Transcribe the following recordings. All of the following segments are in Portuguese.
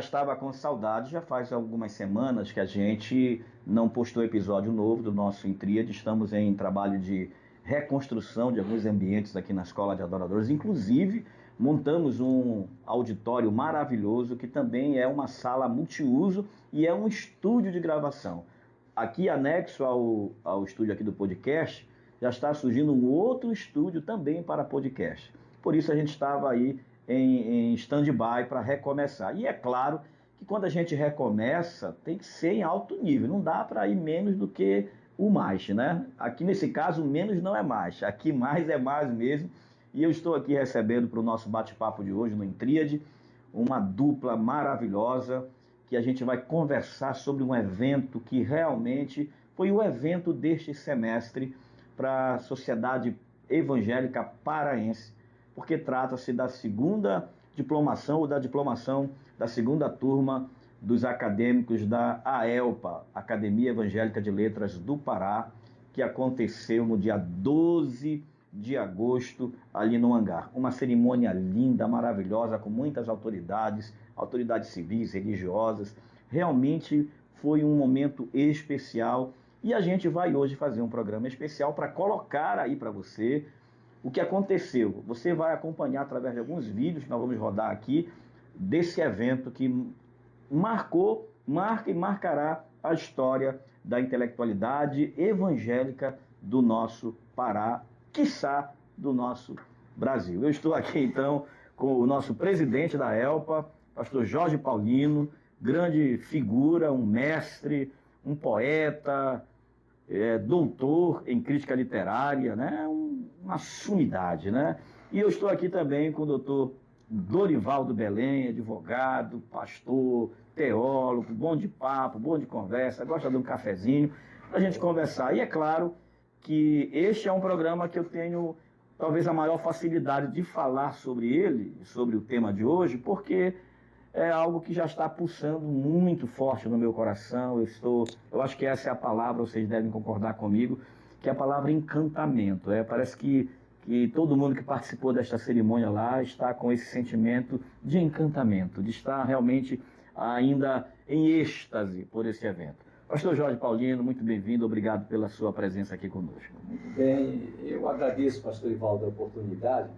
estava com saudade, já faz algumas semanas que a gente não postou episódio novo do nosso Intríade. Estamos em trabalho de reconstrução de alguns ambientes aqui na Escola de Adoradores. Inclusive, montamos um auditório maravilhoso que também é uma sala multiuso e é um estúdio de gravação. Aqui, anexo ao estúdio aqui do podcast, já está surgindo um outro estúdio também para podcast. Por isso a gente estava aí em stand-by para recomeçar. E é claro que quando a gente recomeça, tem que ser em alto nível, não dá para ir menos do que o mais, né? Aqui nesse caso, menos não é mais, aqui mais é mais mesmo. E eu estou aqui recebendo para o nosso bate-papo de hoje no Intríade uma dupla maravilhosa que a gente vai conversar sobre um evento que realmente foi o evento deste semestre para a sociedade evangélica paraense, porque trata-se da segunda diplomação ou da diplomação da segunda turma dos acadêmicos da AELPA, Academia Evangélica de Letras do Pará, que aconteceu no dia 12 de agosto, ali no Hangar. Uma cerimônia linda, maravilhosa, com muitas autoridades civis, religiosas. Realmente foi um momento especial e a gente vai hoje fazer um programa especial para colocar aí para você o que aconteceu. Você vai acompanhar através de alguns vídeos que nós vamos rodar aqui desse evento que marca e marcará a história da intelectualidade evangélica do nosso Pará, quiçá do nosso Brasil. Eu estou aqui então com o nosso presidente da ELPA, pastor Jorge Paulino, grande figura, um mestre, um poeta, doutor em crítica literária, né? Uma sumidade, né? E eu estou aqui também com o doutor Dorivaldo Belém, advogado, pastor, teólogo, bom de papo, bom de conversa, gosta de um cafezinho, para a gente conversar. E é claro que este é um programa que eu tenho talvez a maior facilidade de falar sobre ele, sobre o tema de hoje, porque é algo que já está pulsando muito forte no meu coração. Eu acho que essa é a palavra, vocês devem concordar comigo, que é a palavra encantamento. Parece que todo mundo que participou desta cerimônia lá está com esse sentimento de encantamento, de estar realmente ainda em êxtase por esse evento. Pastor Jorge Paulino, muito bem-vindo, obrigado pela sua presença aqui conosco. Muito bem, eu agradeço, pastor Ivaldo, a oportunidade,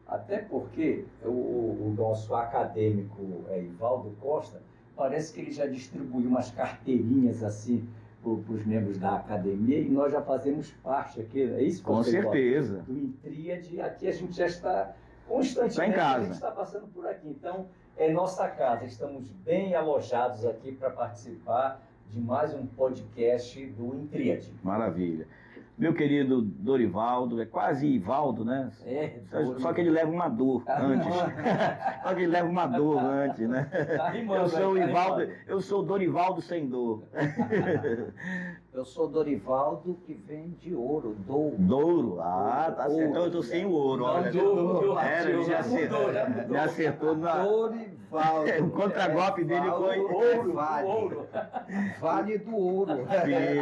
até porque o nosso acadêmico Ivaldo Costa, parece que ele já distribuiu umas carteirinhas assim para os membros da academia e nós já fazemos parte aqui, é isso? Com certeza. Ivaldo? Do Intríade, aqui a gente já está constantemente, em casa. A gente está passando por aqui, então é nossa casa, estamos bem alojados aqui para participar de mais um podcast do Intríade. Maravilha. Meu querido Dorivaldo, é quase Ivaldo, né? Só que ele leva uma dor antes. Só que ele leva uma dor antes, né? Tá rimando, eu sou o Ivaldo, rimando. eu sou o Dorivaldo sem dor. Eu sou Dorivaldo, que vem de ouro, Douro. Douro? Ah, tá certo. Então eu tô sem o ouro, olha. Ele já acertou na... Dorivaldo. O contragolpe dele foi ouro. Ouro. Vale do ouro.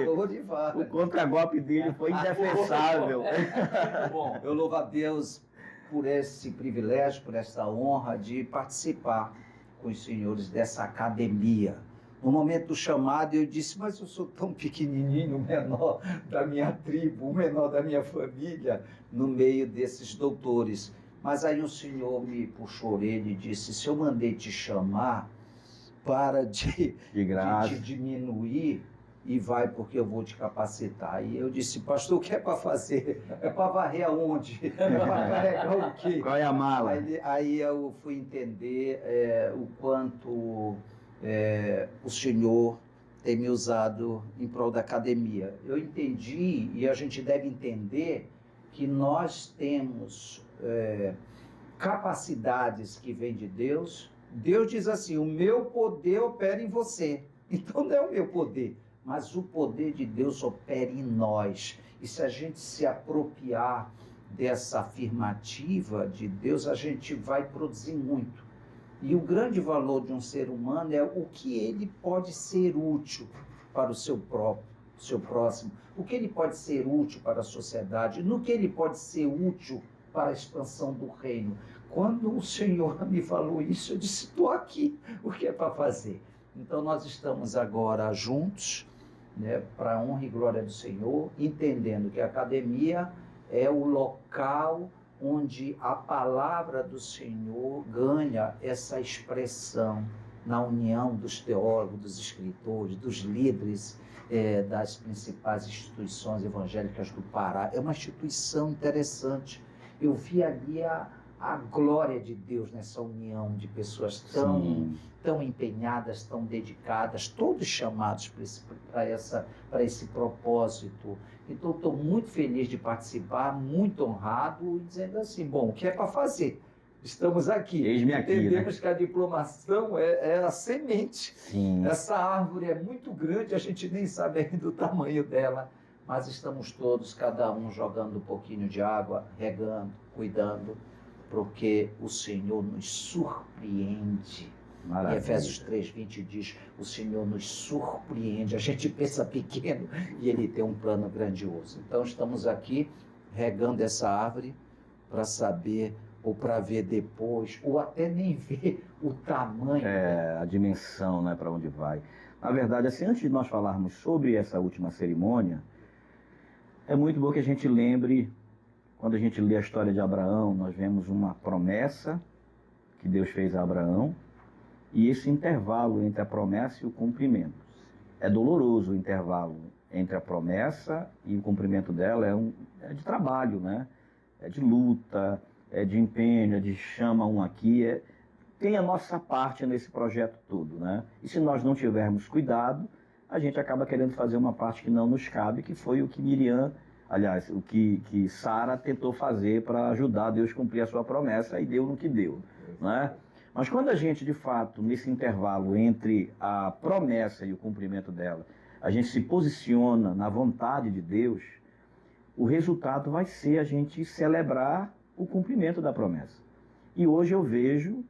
Dorivaldo. O contragolpe dele foi indefensável. Muito bom. Eu louvo a Deus por esse privilégio, por essa honra de participar com os senhores dessa academia. No momento do chamado, eu disse, mas eu sou tão pequenininho, o menor da minha tribo, o menor da minha família, no meio desses doutores. Mas aí o Senhor me puxou a orelha e disse, se eu mandei te chamar, para de diminuir e vai porque eu vou te capacitar. E eu disse, pastor, o que é para fazer? É para varrer aonde? É para carregar o quê? Qual é a mala? Aí eu fui entender o quanto o Senhor tem me usado em prol da academia. Eu entendi, e a gente deve entender, que nós temos capacidades que vêm de Deus. Deus diz assim, o meu poder opera em você. Então não é o meu poder, mas o poder de Deus opera em nós. E se a gente se apropriar dessa afirmativa de Deus, a gente vai produzir muito. E o grande valor de um ser humano é o que ele pode ser útil para o seu próximo, o que ele pode ser útil para a sociedade, no que ele pode ser útil para a expansão do reino. Quando o Senhor me falou isso, eu disse, estou aqui, o que é para fazer? Então nós estamos agora juntos, né, para a honra e glória do Senhor, entendendo que a academia é o local onde a palavra do Senhor ganha essa expressão na união dos teólogos, dos escritores, dos líderes das principais instituições evangélicas do Pará. É uma instituição interessante. Eu vi ali a glória de Deus nessa união de pessoas tão empenhadas, tão dedicadas, todos chamados para esse propósito. Então, estou muito feliz de participar, muito honrado, e dizendo assim, bom, o que é para fazer? Estamos aqui. Eis-me aqui, entendemos, né? que a diplomação é a semente. Sim. Essa árvore é muito grande, a gente nem sabe ainda o tamanho dela, mas estamos todos, cada um jogando um pouquinho de água, regando, cuidando, porque o Senhor nos surpreende. Maravilha. Em Efésios 3:20 diz, o Senhor nos surpreende. A gente pensa pequeno e Ele tem um plano grandioso. Então estamos aqui regando essa árvore para saber, ou para ver depois, ou até nem ver o tamanho. A dimensão, né, para onde vai. Na verdade, assim, antes de nós falarmos sobre essa última cerimônia, é muito bom que a gente lembre, quando a gente lê a história de Abraão, nós vemos uma promessa que Deus fez a Abraão, e esse intervalo entre a promessa e o cumprimento. É doloroso o intervalo entre a promessa e o cumprimento dela, é de trabalho, né? É de luta, é de empenho, é de chama um aqui, tem a nossa parte nesse projeto todo, né? E se nós não tivermos cuidado, a gente acaba querendo fazer uma parte que não nos cabe, que foi o que Miriam, aliás, o que Sara tentou fazer para ajudar Deus a cumprir a sua promessa, e deu no que deu, né? Mas quando a gente, de fato, nesse intervalo entre a promessa e o cumprimento dela, a gente se posiciona na vontade de Deus, o resultado vai ser a gente celebrar o cumprimento da promessa. E hoje eu vejo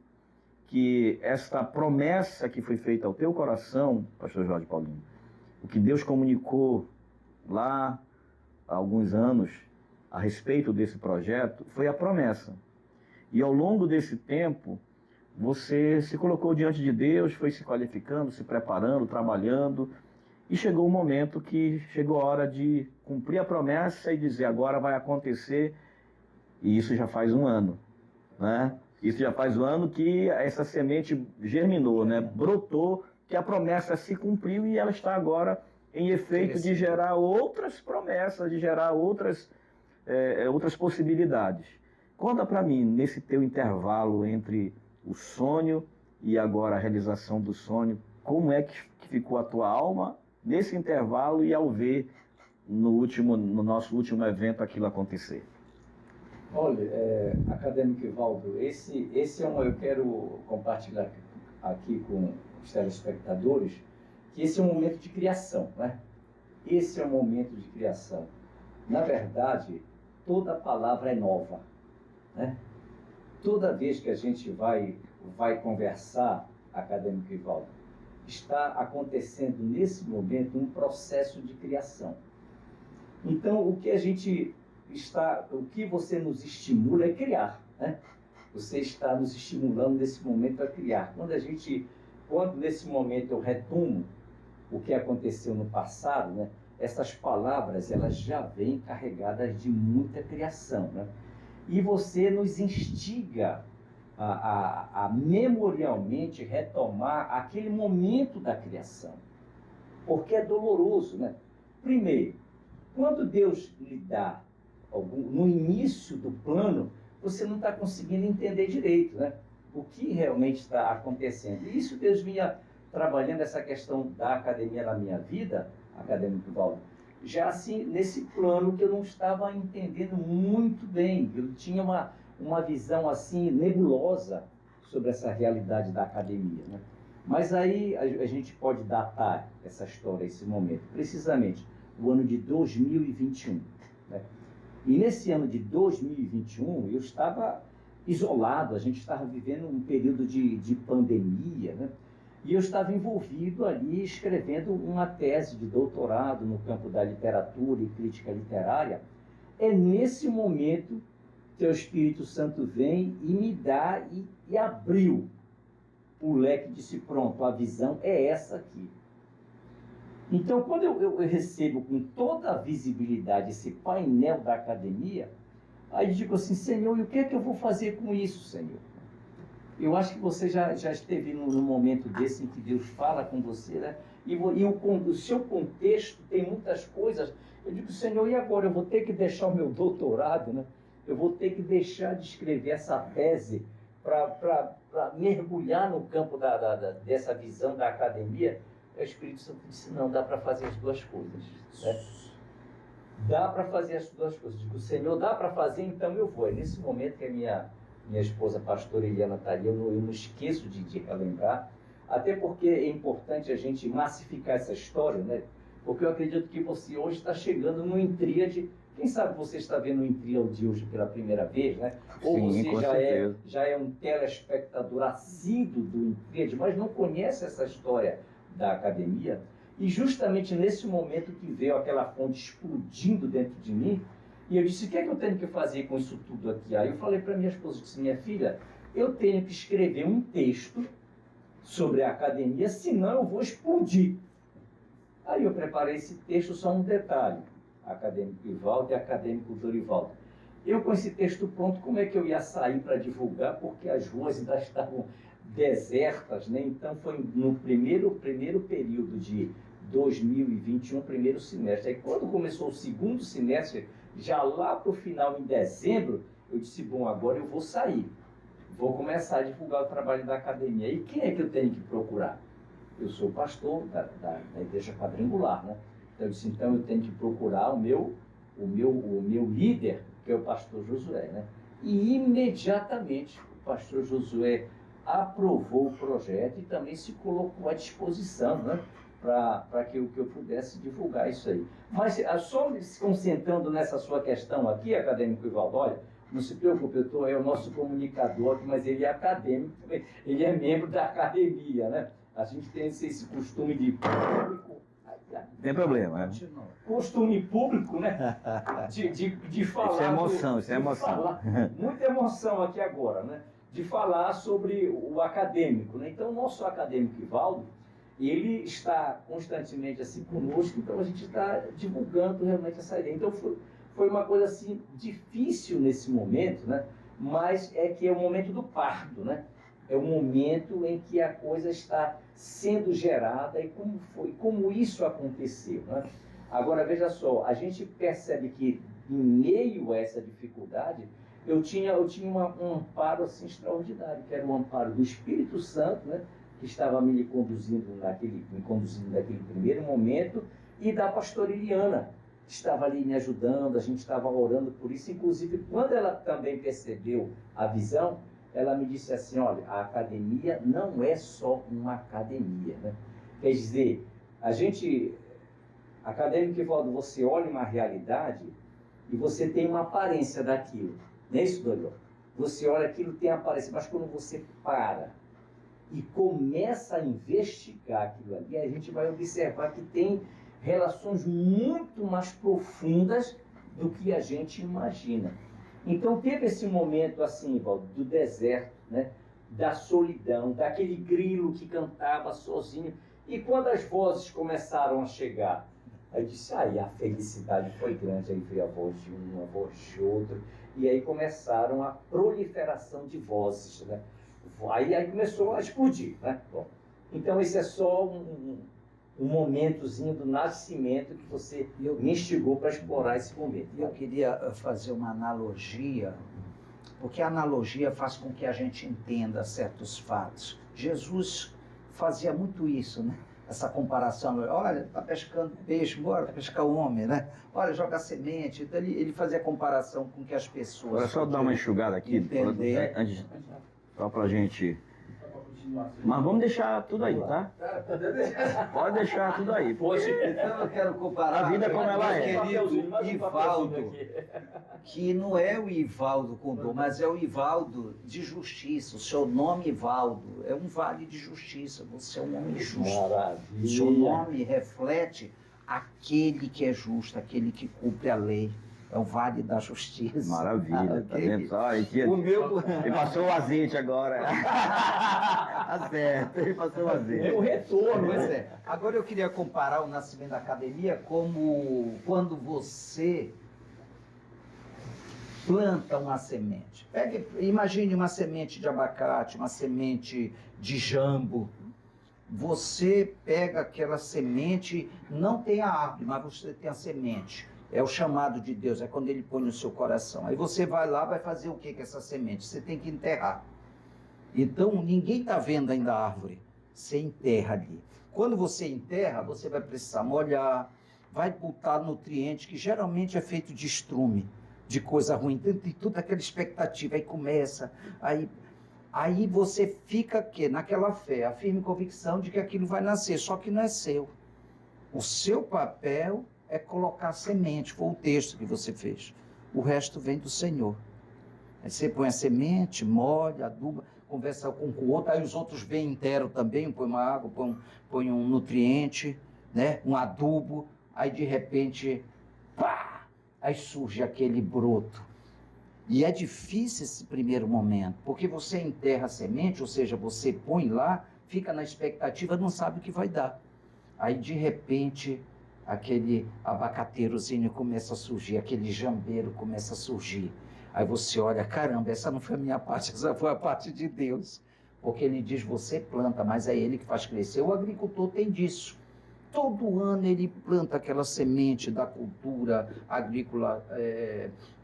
que esta promessa que foi feita ao teu coração, pastor Jorge Paulinho, o que Deus comunicou lá há alguns anos a respeito desse projeto, foi a promessa. E ao longo desse tempo, você se colocou diante de Deus, foi se qualificando, se preparando, trabalhando, e chegou o momento que chegou a hora de cumprir a promessa e dizer, agora vai acontecer. E isso já faz um ano, né? Isso já faz um ano que essa semente germinou, né? Brotou, que a promessa se cumpriu e ela está agora em efeito de gerar outras promessas, de gerar outras possibilidades. Conta para mim, nesse teu intervalo entre o sonho e agora a realização do sonho, como é que ficou a tua alma nesse intervalo e ao ver no nosso último evento aquilo acontecer? Olha, acadêmico Ivaldo, esse eu quero compartilhar aqui com os telespectadores, que esse é um momento de criação, né? Esse é um momento de criação. Na verdade, toda palavra é nova, né? Toda vez que a gente vai conversar, acadêmico Ivaldo, está acontecendo nesse momento um processo de criação. Então, o que você nos estimula é criar, né? Você está nos estimulando nesse momento a criar. Quando nesse momento eu retomo o que aconteceu no passado, né? Essas palavras, elas já vêm carregadas de muita criação, né? E você nos instiga a memorialmente retomar aquele momento da criação, porque é doloroso, né? Primeiro, quando Deus lhe dá no início do plano, você não está conseguindo entender direito, né? O que realmente está acontecendo. E isso Deus vinha trabalhando essa questão da academia na minha vida, acadêmico Valdo, já assim, nesse plano que eu não estava entendendo muito bem. Eu tinha uma visão assim nebulosa sobre essa realidade da academia, né? Mas aí a gente pode datar essa história, esse momento, precisamente o ano de 2021, né? E nesse ano de 2021 eu estava isolado, a gente estava vivendo um período de pandemia, né? E eu estava envolvido ali escrevendo uma tese de doutorado no campo da literatura e crítica literária. É nesse momento teu Espírito Santo vem e me dá e abriu o leque, disse, pronto, a visão é essa aqui. Então, quando eu recebo com toda a visibilidade esse painel da academia, aí eu digo assim, Senhor, e o que é que eu vou fazer com isso, Senhor? Eu acho que você já esteve num momento desse em que Deus fala com você, né? E o seu contexto tem muitas coisas. Eu digo, Senhor, e agora? Eu vou ter que deixar o meu doutorado, né? Eu vou ter que deixar de escrever essa tese para mergulhar no campo dessa visão da academia. O Espírito Santo disse, não, dá para fazer as duas coisas. Né? Dá para fazer as duas coisas. Eu digo, Senhor, dá para fazer, então eu vou. É nesse momento que a minha esposa, a pastora Eliana, está ali, eu não esqueço de relembrar, até porque é importante a gente massificar essa história, né? Porque eu acredito que você hoje está chegando no Intríade. Quem sabe você está vendo o Intríade de hoje pela primeira vez, né? Ou Sim, você já é um telespectador assíduo do Intríade, mas não conhece essa história da academia. E justamente nesse momento que veio aquela fonte explodindo dentro de mim, e eu disse, o que é que eu tenho que fazer com isso tudo aqui? Aí eu falei para minha esposa, disse, minha filha, eu tenho que escrever um texto sobre a academia, senão eu vou explodir. Aí eu preparei esse texto, só um detalhe, acadêmico Ivaldo e acadêmico Dorivaldo. Eu com esse texto pronto, como é que eu ia sair para divulgar? Porque as ruas ainda estavam desertas, né? Então foi no primeiro período de 2021, primeiro semestre. Aí quando começou o segundo semestre, já lá para o final, em dezembro, eu disse, bom, agora eu vou sair. Vou começar a divulgar o trabalho da academia. E quem é que eu tenho que procurar? Eu sou pastor da igreja quadrangular, né? Então eu disse, então eu tenho que procurar o meu líder, que é o pastor Josué, né? E imediatamente o pastor Josué aprovou o projeto e também se colocou à disposição, né? Para que eu pudesse divulgar isso aí. Mas só se concentrando nessa sua questão aqui, acadêmico Ivaldo, olha, não se preocupe, é o nosso comunicador, mas ele é acadêmico, ele é membro da academia, né? A gente tem esse costume de público. Tem problema, né? Costume público, né? De falar. Isso é emoção, isso é emoção. Falar, muita emoção aqui agora, né? De falar sobre o acadêmico, né? Então, o nosso acadêmico Ivaldo, ele está constantemente assim conosco, então a gente está divulgando realmente essa ideia. Então, foi uma coisa assim difícil nesse momento, né? Mas é que é o momento do parto, né? É o momento em que a coisa está sendo gerada e como isso aconteceu, né? Agora, veja só, a gente percebe que em meio a essa dificuldade, eu tinha um amparo assim extraordinário, que era o amparo do Espírito Santo, né? Que estava me conduzindo naquele primeiro momento, e da pastora Eliana, que estava ali me ajudando, a gente estava orando por isso. Inclusive, quando ela também percebeu a visão, ela me disse assim, olha, a academia não é só uma academia, né? Quer dizer, acadêmico Ivaldo, você olha uma realidade e você tem uma aparência daquilo, não é isso, Dorival? Você olha aquilo, tem aparência, mas quando você para e começa a investigar aquilo ali, a gente vai observar que tem relações muito mais profundas do que a gente imagina. Então teve esse momento assim, Ivaldo, do deserto, né? Da solidão, daquele grilo que cantava sozinho. E quando as vozes começaram a chegar, aí eu disse, a felicidade foi grande. Aí veio a voz de um, a voz de outro, e aí começaram a proliferação de vozes, né? Aí começou a explodir, né? Bom, então esse é só um momentozinho do nascimento que você me instigou para explorar esse momento. Eu queria fazer uma analogia, porque a analogia faz com que a gente entenda certos fatos. Jesus fazia muito isso, né? Essa comparação, olha, está pescando peixe, bora pescar o homem, né? Olha, joga semente. Então ele fazia comparação com que as pessoas... Agora só dar uma enxugada aqui, entender. Só para a gente... Mas vamos deixar tudo aí, tá? Pode deixar tudo aí. Poxa, então eu quero comparar a vida como ela é. Querido Ivaldo, que não é o Ivaldo Condor, mas é o Ivaldo de justiça. O seu nome, Ivaldo, é um vale de justiça. Você é um homem justo. Maravilha. O seu nome reflete aquele que é justo, aquele que cumpre a lei. É o Vale da Justiça. Maravilha, tá vendo só? O meu... Ele passou o azeite agora. Tá certo, ele passou o azeite. É o retorno, Pois né? é. Agora eu queria comparar o nascimento da academia como quando você planta uma semente. Imagine uma semente de abacate, uma semente de jambo. Você pega aquela semente, não tem a árvore, mas você tem a semente. É o chamado de Deus, é quando ele põe no seu coração. Aí você vai lá, vai fazer o que com essa semente? Você tem que enterrar. Então, ninguém está vendo ainda a árvore. Você enterra ali. Quando você enterra, você vai precisar molhar, vai botar nutriente, que geralmente é feito de estrume, de coisa ruim. Então, tem toda aquela expectativa, aí começa, aí você fica naquela fé, a firme convicção de que aquilo vai nascer, só que não é seu. O seu papel é colocar semente, foi o texto que você fez. O resto vem do Senhor. Aí você põe a semente, molha, aduba, conversa com o outro, aí os outros vêm inteiro também, põe uma água, põe um nutriente, né? Um adubo, aí de repente, pá! Aí surge aquele broto. E é difícil esse primeiro momento, porque você enterra a semente, ou seja, você põe lá, fica na expectativa, não sabe o que vai dar. Aí de repente, aquele abacateirozinho começa a surgir, aquele jambeiro começa a surgir. Aí você olha, caramba, essa não foi a minha parte, essa foi a parte de Deus. Porque ele diz, você planta, mas é ele que faz crescer. O agricultor tem disso. Todo ano ele planta aquela semente da cultura agrícola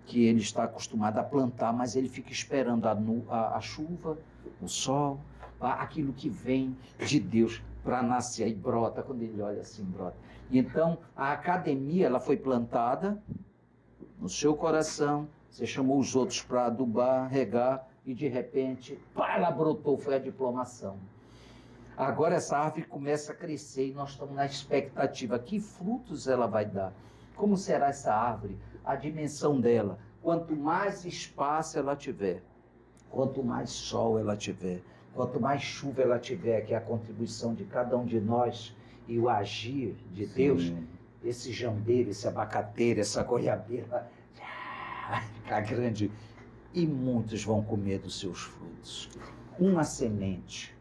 que ele está acostumado a plantar, mas ele fica esperando a chuva, o sol, aquilo que vem de Deus para nascer. Aí brota, quando ele olha assim, brota. Então, a academia ela foi plantada no seu coração, você chamou os outros para adubar, regar, e de repente, pá, ela brotou, foi a diplomação. Agora essa árvore começa a crescer e nós estamos na expectativa. Que frutos ela vai dar? Como será essa árvore? A dimensão dela. Quanto mais espaço ela tiver, quanto mais sol ela tiver, quanto mais chuva ela tiver, que é a contribuição de cada um de nós e o agir de Deus, esse jambeiro, esse abacateiro, essa goiabeira, vai ficar grande. E muitos vão comer dos seus frutos. Uma semente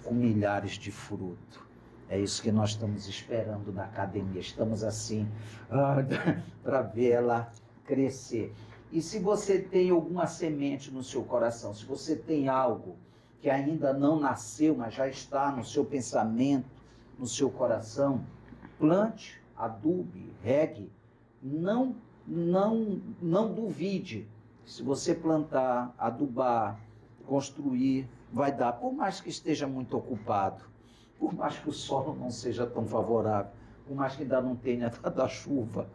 com milhares de frutos. É isso que nós estamos esperando na academia. Estamos assim, para ver ela crescer. E se você tem alguma semente no seu coração, se você tem algo que ainda não nasceu, mas já está no seu pensamento, no seu coração, plante, adube, regue. Não duvide. Se você plantar, adubar, construir, vai dar. Por mais que esteja muito ocupado, por mais que o solo não seja tão favorável, por mais que ainda não tenha da chuva,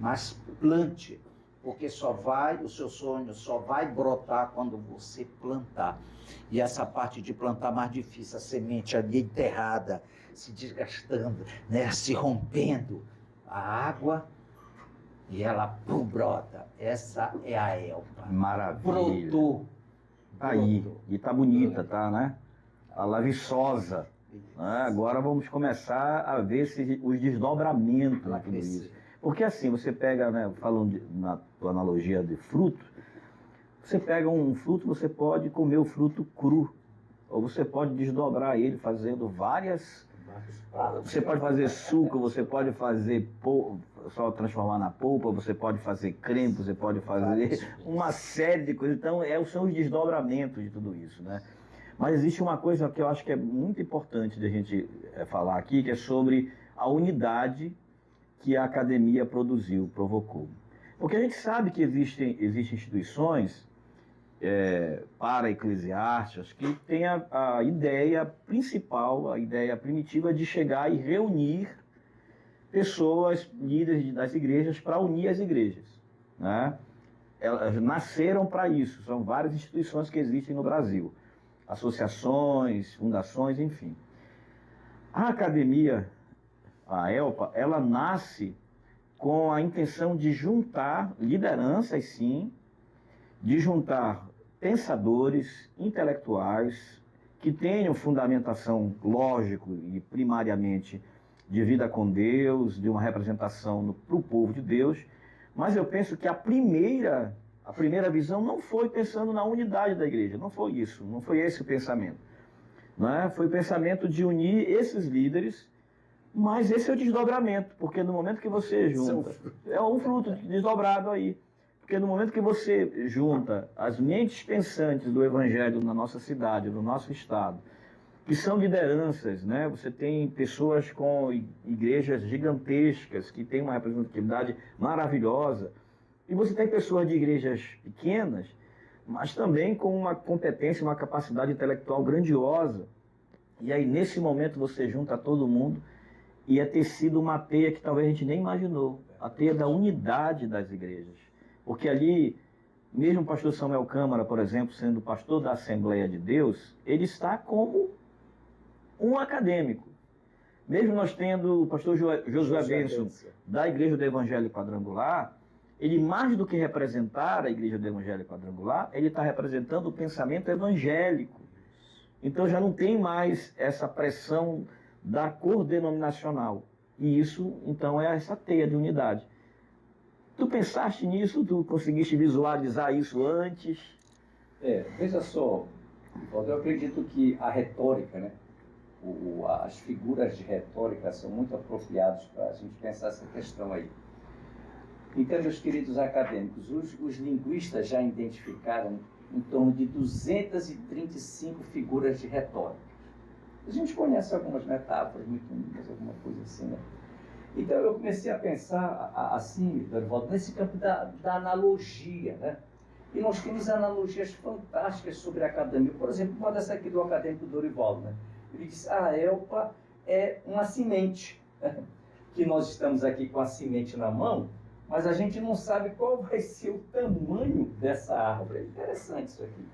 mas plante, porque o seu sonho só vai brotar quando você plantar. E essa parte de plantar mais difícil, a semente ali enterrada, se desgastando, né, se rompendo, a água, e ela brota. Essa é a elpa. Maravilha. Brotou. Aí, e tá bonita, tá, né? Tá lá viçosa. Né? Agora vamos começar a ver os desdobramentos de tudo isso. Porque assim, você pega, né, falando na tua analogia de fruto, você pega um fruto, você pode comer o fruto cru, ou você pode desdobrar ele fazendo várias... Você pode fazer suco, você pode fazer só transformar na polpa, você pode fazer creme, você pode fazer uma série de coisas. Então, são os desdobramentos de tudo isso, né? Mas existe uma coisa que eu acho que é muito importante de a gente falar aqui, que é sobre a unidade que a academia provocou. Porque a gente sabe que existem instituições para-eclesiásticas que têm a ideia principal, a ideia primitiva de chegar e reunir pessoas, líderes das igrejas, para unir as igrejas, né? Elas nasceram para isso, são várias instituições que existem no Brasil, associações, fundações, enfim. A academia, a ELPA, ela nasce com a intenção de juntar lideranças, sim, de juntar pensadores, intelectuais, que tenham fundamentação, lógico e primariamente de vida com Deus, de uma representação para o povo de Deus, Mas eu penso que a primeira visão não foi pensando na unidade da igreja, não foi isso, não foi esse o pensamento. Não é? Foi o pensamento de unir esses líderes, mas esse é o desdobramento, porque no momento que você junta, é um fruto desdobrado aí, porque no momento que você junta as mentes pensantes do evangelho na nossa cidade, no nosso estado, que são lideranças, né? Você tem pessoas com igrejas gigantescas, que têm uma representatividade maravilhosa, e você tem pessoas de igrejas pequenas, mas também com uma competência, uma capacidade intelectual grandiosa. E aí, nesse momento, você junta todo mundo e é tecido uma teia que talvez a gente nem imaginou, a teia da unidade das igrejas. Porque ali, mesmo o pastor Samuel Câmara, por exemplo, sendo pastor da Assembleia de Deus, ele está como um acadêmico. Mesmo nós tendo o pastor Josué Benson, da Igreja do Evangelho Quadrangular, ele, mais do que representar a Igreja do Evangelho Quadrangular, ele está representando o pensamento evangélico. Então já não tem mais essa pressão da cor denominacional. E isso, então, é essa teia de unidade. Tu pensaste nisso? Tu conseguiste visualizar isso antes? Veja só, eu acredito que a retórica, né? As figuras de retórica são muito apropriadas para a gente pensar essa questão aí. Então, meus queridos acadêmicos, os linguistas já identificaram em torno de 235 figuras de retórica. A gente conhece algumas metáforas muito lindas, alguma coisa assim, né? Então, eu comecei a pensar assim, Dorivaldo, nesse campo da analogia, né? E nós temos analogias fantásticas sobre a academia. Por exemplo, uma dessa aqui do acadêmico Dorivaldo, né? Ele disse, a elpa é uma semente, né? Que nós estamos aqui com a semente na mão, mas a gente não sabe qual vai ser o tamanho dessa árvore. É interessante isso aqui.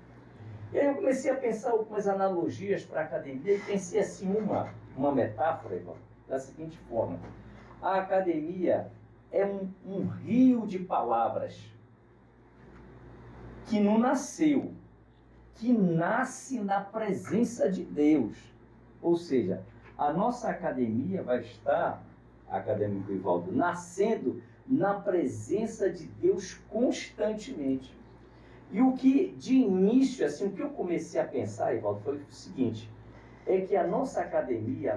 E aí eu comecei a pensar algumas analogias para a academia e pensei assim uma metáfora, Ivan, da seguinte forma. A academia é um rio de palavras que não nasceu, que nasce na presença de Deus. Ou seja, a nossa academia vai estar, acadêmico Ivaldo, nascendo na presença de Deus constantemente. E o que, de início, assim, o que eu comecei a pensar, Ivaldo, foi o seguinte, é que a nossa academia,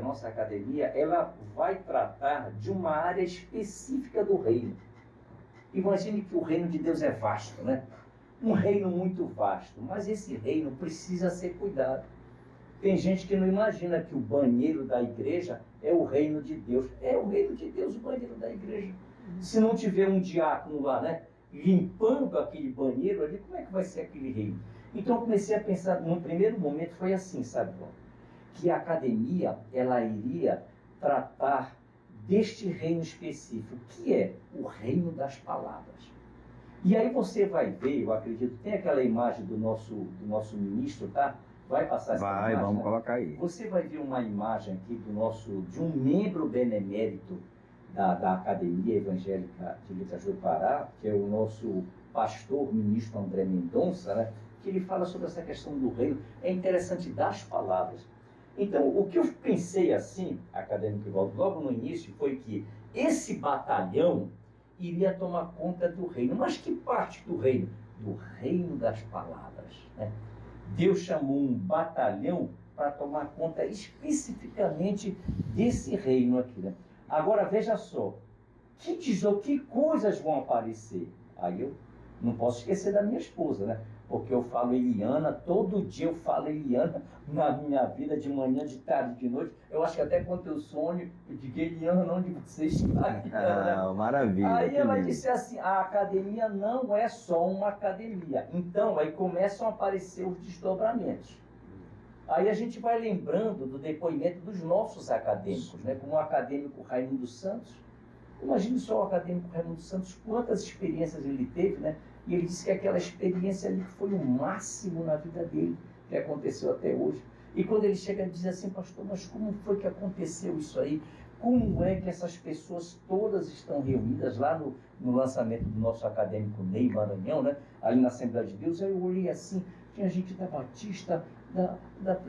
ela vai tratar de uma área específica do reino. Imagine que o reino de Deus é vasto, né? Um reino muito vasto, mas esse reino precisa ser cuidado. Tem gente que não imagina que o banheiro da igreja é o reino de Deus. É o reino de Deus, o banheiro da igreja. Se não tiver um diácono lá, né, limpando aquele banheiro ali, como é que vai ser aquele reino? Então eu comecei a pensar, no primeiro momento foi assim, sabe, João? Que a academia, ela iria tratar deste reino específico, que é o reino das palavras. E aí você vai ver, eu acredito, tem aquela imagem do nosso ministro, tá? Vai passar essa imagem? Vai, vamos né? colocar aí. Você vai ver uma imagem aqui de um membro benemérito da Academia Evangélica de Lucas do Pará, que é o nosso pastor ministro André Mendonça, né? Que ele fala sobre essa questão do reino. É interessante das palavras. Então, o que eu pensei assim, acadêmico Ivaldo, logo no início, foi que esse batalhão iria tomar conta do reino. Mas que parte do reino? Do reino das palavras, né? Deus chamou um batalhão para tomar conta especificamente desse reino aqui, né? Agora, veja só, que coisas vão aparecer? Aí eu não posso esquecer da minha esposa, né? Porque eu falo Eliana, todo dia eu falo Eliana na minha vida, de manhã, de tarde, de noite. Eu acho que até quando eu sonho, eu digo Eliana, onde você está? Maravilha. Aí ela disse assim, a academia não é só uma academia. Então, aí começam a aparecer os desdobramentos. Aí a gente vai lembrando do depoimento dos nossos acadêmicos, né? Como o acadêmico Raimundo Santos. Imagine só o acadêmico Raimundo Santos, quantas experiências ele teve, né? E ele disse que aquela experiência ali foi o máximo na vida dele, que aconteceu até hoje. E quando ele chega e diz assim, pastor, mas como foi que aconteceu isso aí? Como é que essas pessoas todas estão reunidas lá no lançamento do nosso acadêmico Ney Maranhão, né? Ali na Assembleia de Deus? Aí eu olhei assim, tinha gente da Batista,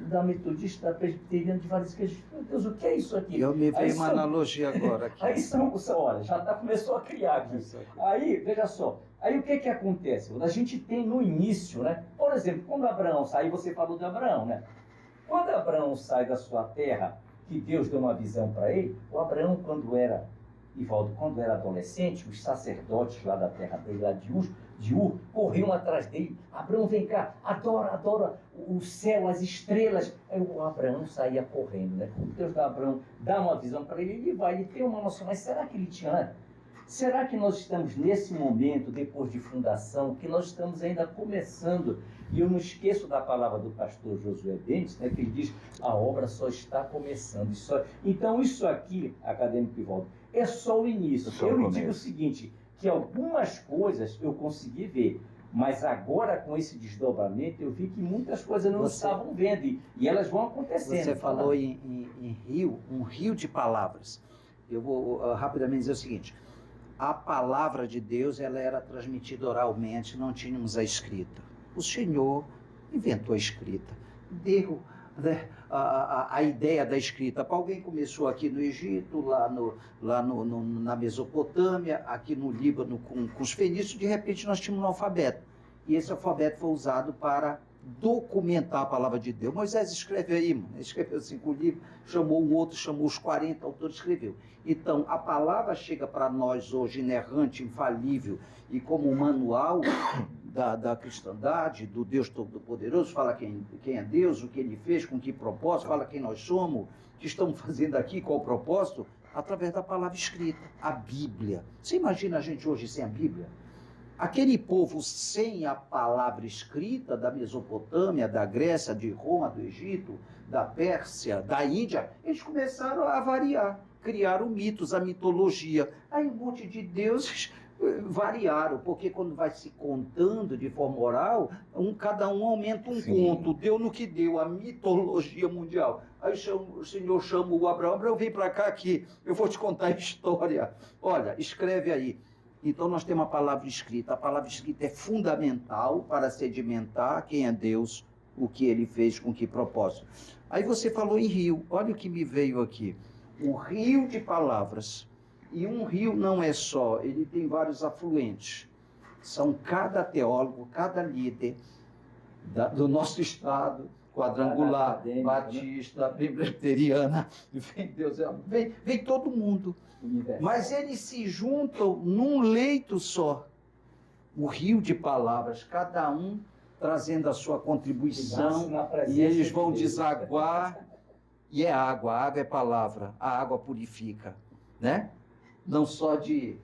da metodista, da presbiteriana de Varizes, que a gente, meu Deus, o que é isso aqui? Eu me veio uma analogia agora aqui. Aí olha, começou a criar aqui. Aí, veja só, aí o que acontece? A gente tem no início, né? Por exemplo, quando Abraão sai, você falou de Abraão, né? Quando Abraão sai da sua terra, que Deus deu uma visão para ele, o Abraão, quando era adolescente, os sacerdotes lá da terra dele, lá de Ur, corriam atrás dele. Abraão, vem cá, adora o céu, as estrelas. Aí o Abraão saía correndo, né? Quando Deus dá Abraão, dá uma visão para ele vai, ele tem uma noção, mas será que ele tinha? Será que nós estamos nesse momento, depois de fundação, que nós estamos ainda começando? E eu não esqueço da palavra do pastor Josué Bentes, né, que ele diz, a obra só está começando. Então isso aqui, acadêmico Ivaldo, é só o início. Eu lhe digo o seguinte, que algumas coisas eu consegui ver, mas agora com esse desdobramento eu vi que muitas coisas não estavam vendo e elas vão acontecendo. Você falou em rio, um rio de palavras. Eu vou rapidamente dizer o seguinte, a palavra de Deus ela era transmitida oralmente, não tínhamos a escrita. O Senhor inventou a escrita, deu, né, a ideia da escrita. Alguém começou aqui no Egito, na Mesopotâmia, aqui no Líbano com os fenícios, de repente nós tínhamos um alfabeto. E esse alfabeto foi usado para documentar a palavra de Deus. Moisés escreveu aí, escreveu 5 livros, chamou o outro, chamou os 40 autores, escreveu. Então, a palavra chega para nós hoje inerrante, infalível, e como um manual da cristandade, do Deus Todo-Poderoso, fala quem é Deus, o que Ele fez, com que propósito, fala quem nós somos, o que estamos fazendo aqui, qual o propósito, através da palavra escrita, a Bíblia. Você imagina a gente hoje sem a Bíblia? Aquele povo sem a palavra escrita da Mesopotâmia, da Grécia, de Roma, do Egito, da Pérsia, da Índia, eles começaram a variar, criaram mitos, a mitologia. Aí um monte de deuses variaram, porque quando vai se contando de forma oral, cada um aumenta um conto, deu no que deu, a mitologia mundial. Aí o Senhor chama o Abraão, vem para cá que eu vou te contar a história. Olha, escreve aí. Então nós temos a palavra escrita. A palavra escrita é fundamental para sedimentar quem é Deus, o que Ele fez, com que propósito. Aí você falou em rio. Olha o que me veio aqui. Um rio de palavras. E um rio não é só, ele tem vários afluentes. São cada teólogo, cada líder do nosso estado, quadrangular, batista, presbiteriana, vem todo mundo. Mas eles se juntam num leito só. O rio de palavras, cada um trazendo a sua contribuição, e eles vão desaguar, e é água, a água é palavra, a água purifica, né? Não só de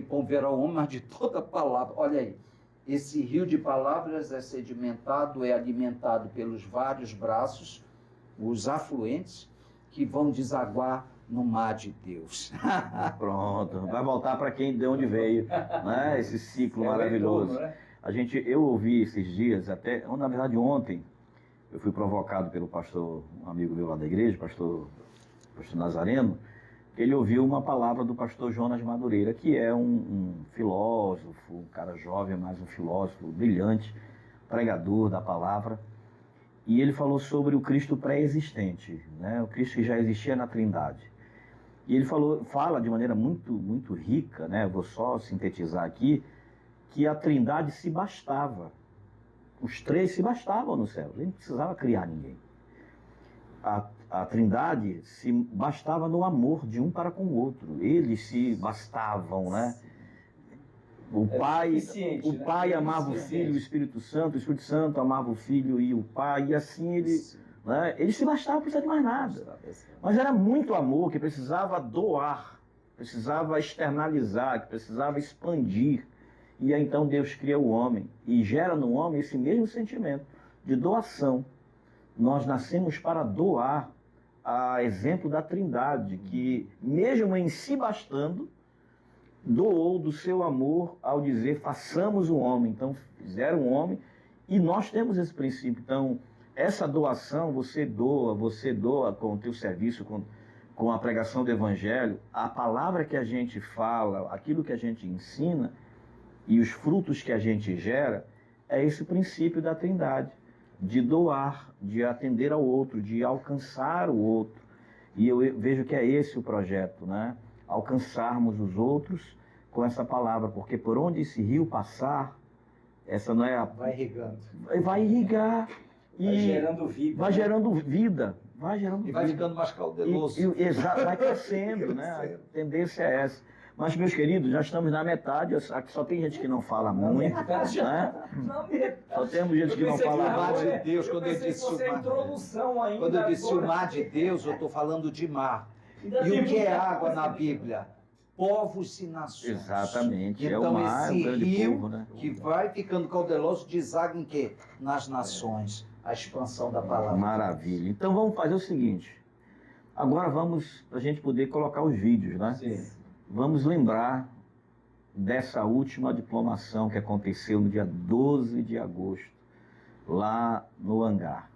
Pomerol, mas de toda a palavra. Olha aí, esse rio de palavras é sedimentado, é alimentado pelos vários braços, os afluentes, que vão desaguar no mar de Deus. Pronto, vai voltar para de onde veio, né? Esse ciclo maravilhoso. Retorno, né? Eu ouvi esses dias, na verdade ontem, eu fui provocado pelo pastor, um amigo meu lá da igreja, pastor Nazareno, que ele ouviu uma palavra do pastor Jonas Madureira, que é um filósofo, um cara jovem, mas um filósofo brilhante, pregador da palavra. E ele falou sobre o Cristo pré-existente, né? O Cristo que já existia na Trindade. E ele fala de maneira muito, muito rica, né? Vou só sintetizar aqui, que a Trindade se bastava. Os três se bastavam no céu, ele não precisava criar ninguém. A Trindade se bastava no amor de um para com o outro. Eles se bastavam, né? O Pai amava o Filho e o Espírito Santo amava o Filho e o Pai, e assim eles se bastavam, não precisava de mais nada. Mas era muito amor que precisava doar, precisava externalizar, que precisava expandir. E aí, então Deus cria o homem e gera no homem esse mesmo sentimento de doação. Nós nascemos para doar, a exemplo da Trindade, que mesmo em se bastando, doou do seu amor ao dizer, façamos o homem. Então, fizeram o homem, e nós temos esse princípio. Então, essa doação, você doa com o teu serviço, com a pregação do Evangelho, a palavra que a gente fala, aquilo que a gente ensina, e os frutos que a gente gera, é esse princípio da Trindade. de doar, de atender ao outro, de alcançar o outro. E eu vejo que é esse o projeto, né? Alcançarmos os outros com essa palavra, porque por onde esse rio passar, essa não é a... Vai irrigando. Vai irrigar. Vai gerando vida. Vai gerando vida. Vai gerando E vai vida. ficando mais cauteloso. Exato, vai crescendo, né? A tendência é essa. Mas, meus queridos, já estamos na metade. Aqui só tem gente que não fala muito, né? Só temos gente que não fala O mar muito. de Deus, quando eu disse o mar, quando eu disse o mar de Deus, eu estou falando de mar. E o que é água na Bíblia? Povos e nações. Exatamente. Então, é o mar, esse o grande rio povo, né? que vai ficando cauteloso deságua em quê? Nas nações. A expansão da palavra. Maravilha. Então vamos fazer o seguinte. Agora vamos, para a gente poder colocar os vídeos, né? Sim. Vamos lembrar dessa última diplomação que aconteceu no dia 12 de agosto, lá no hangar.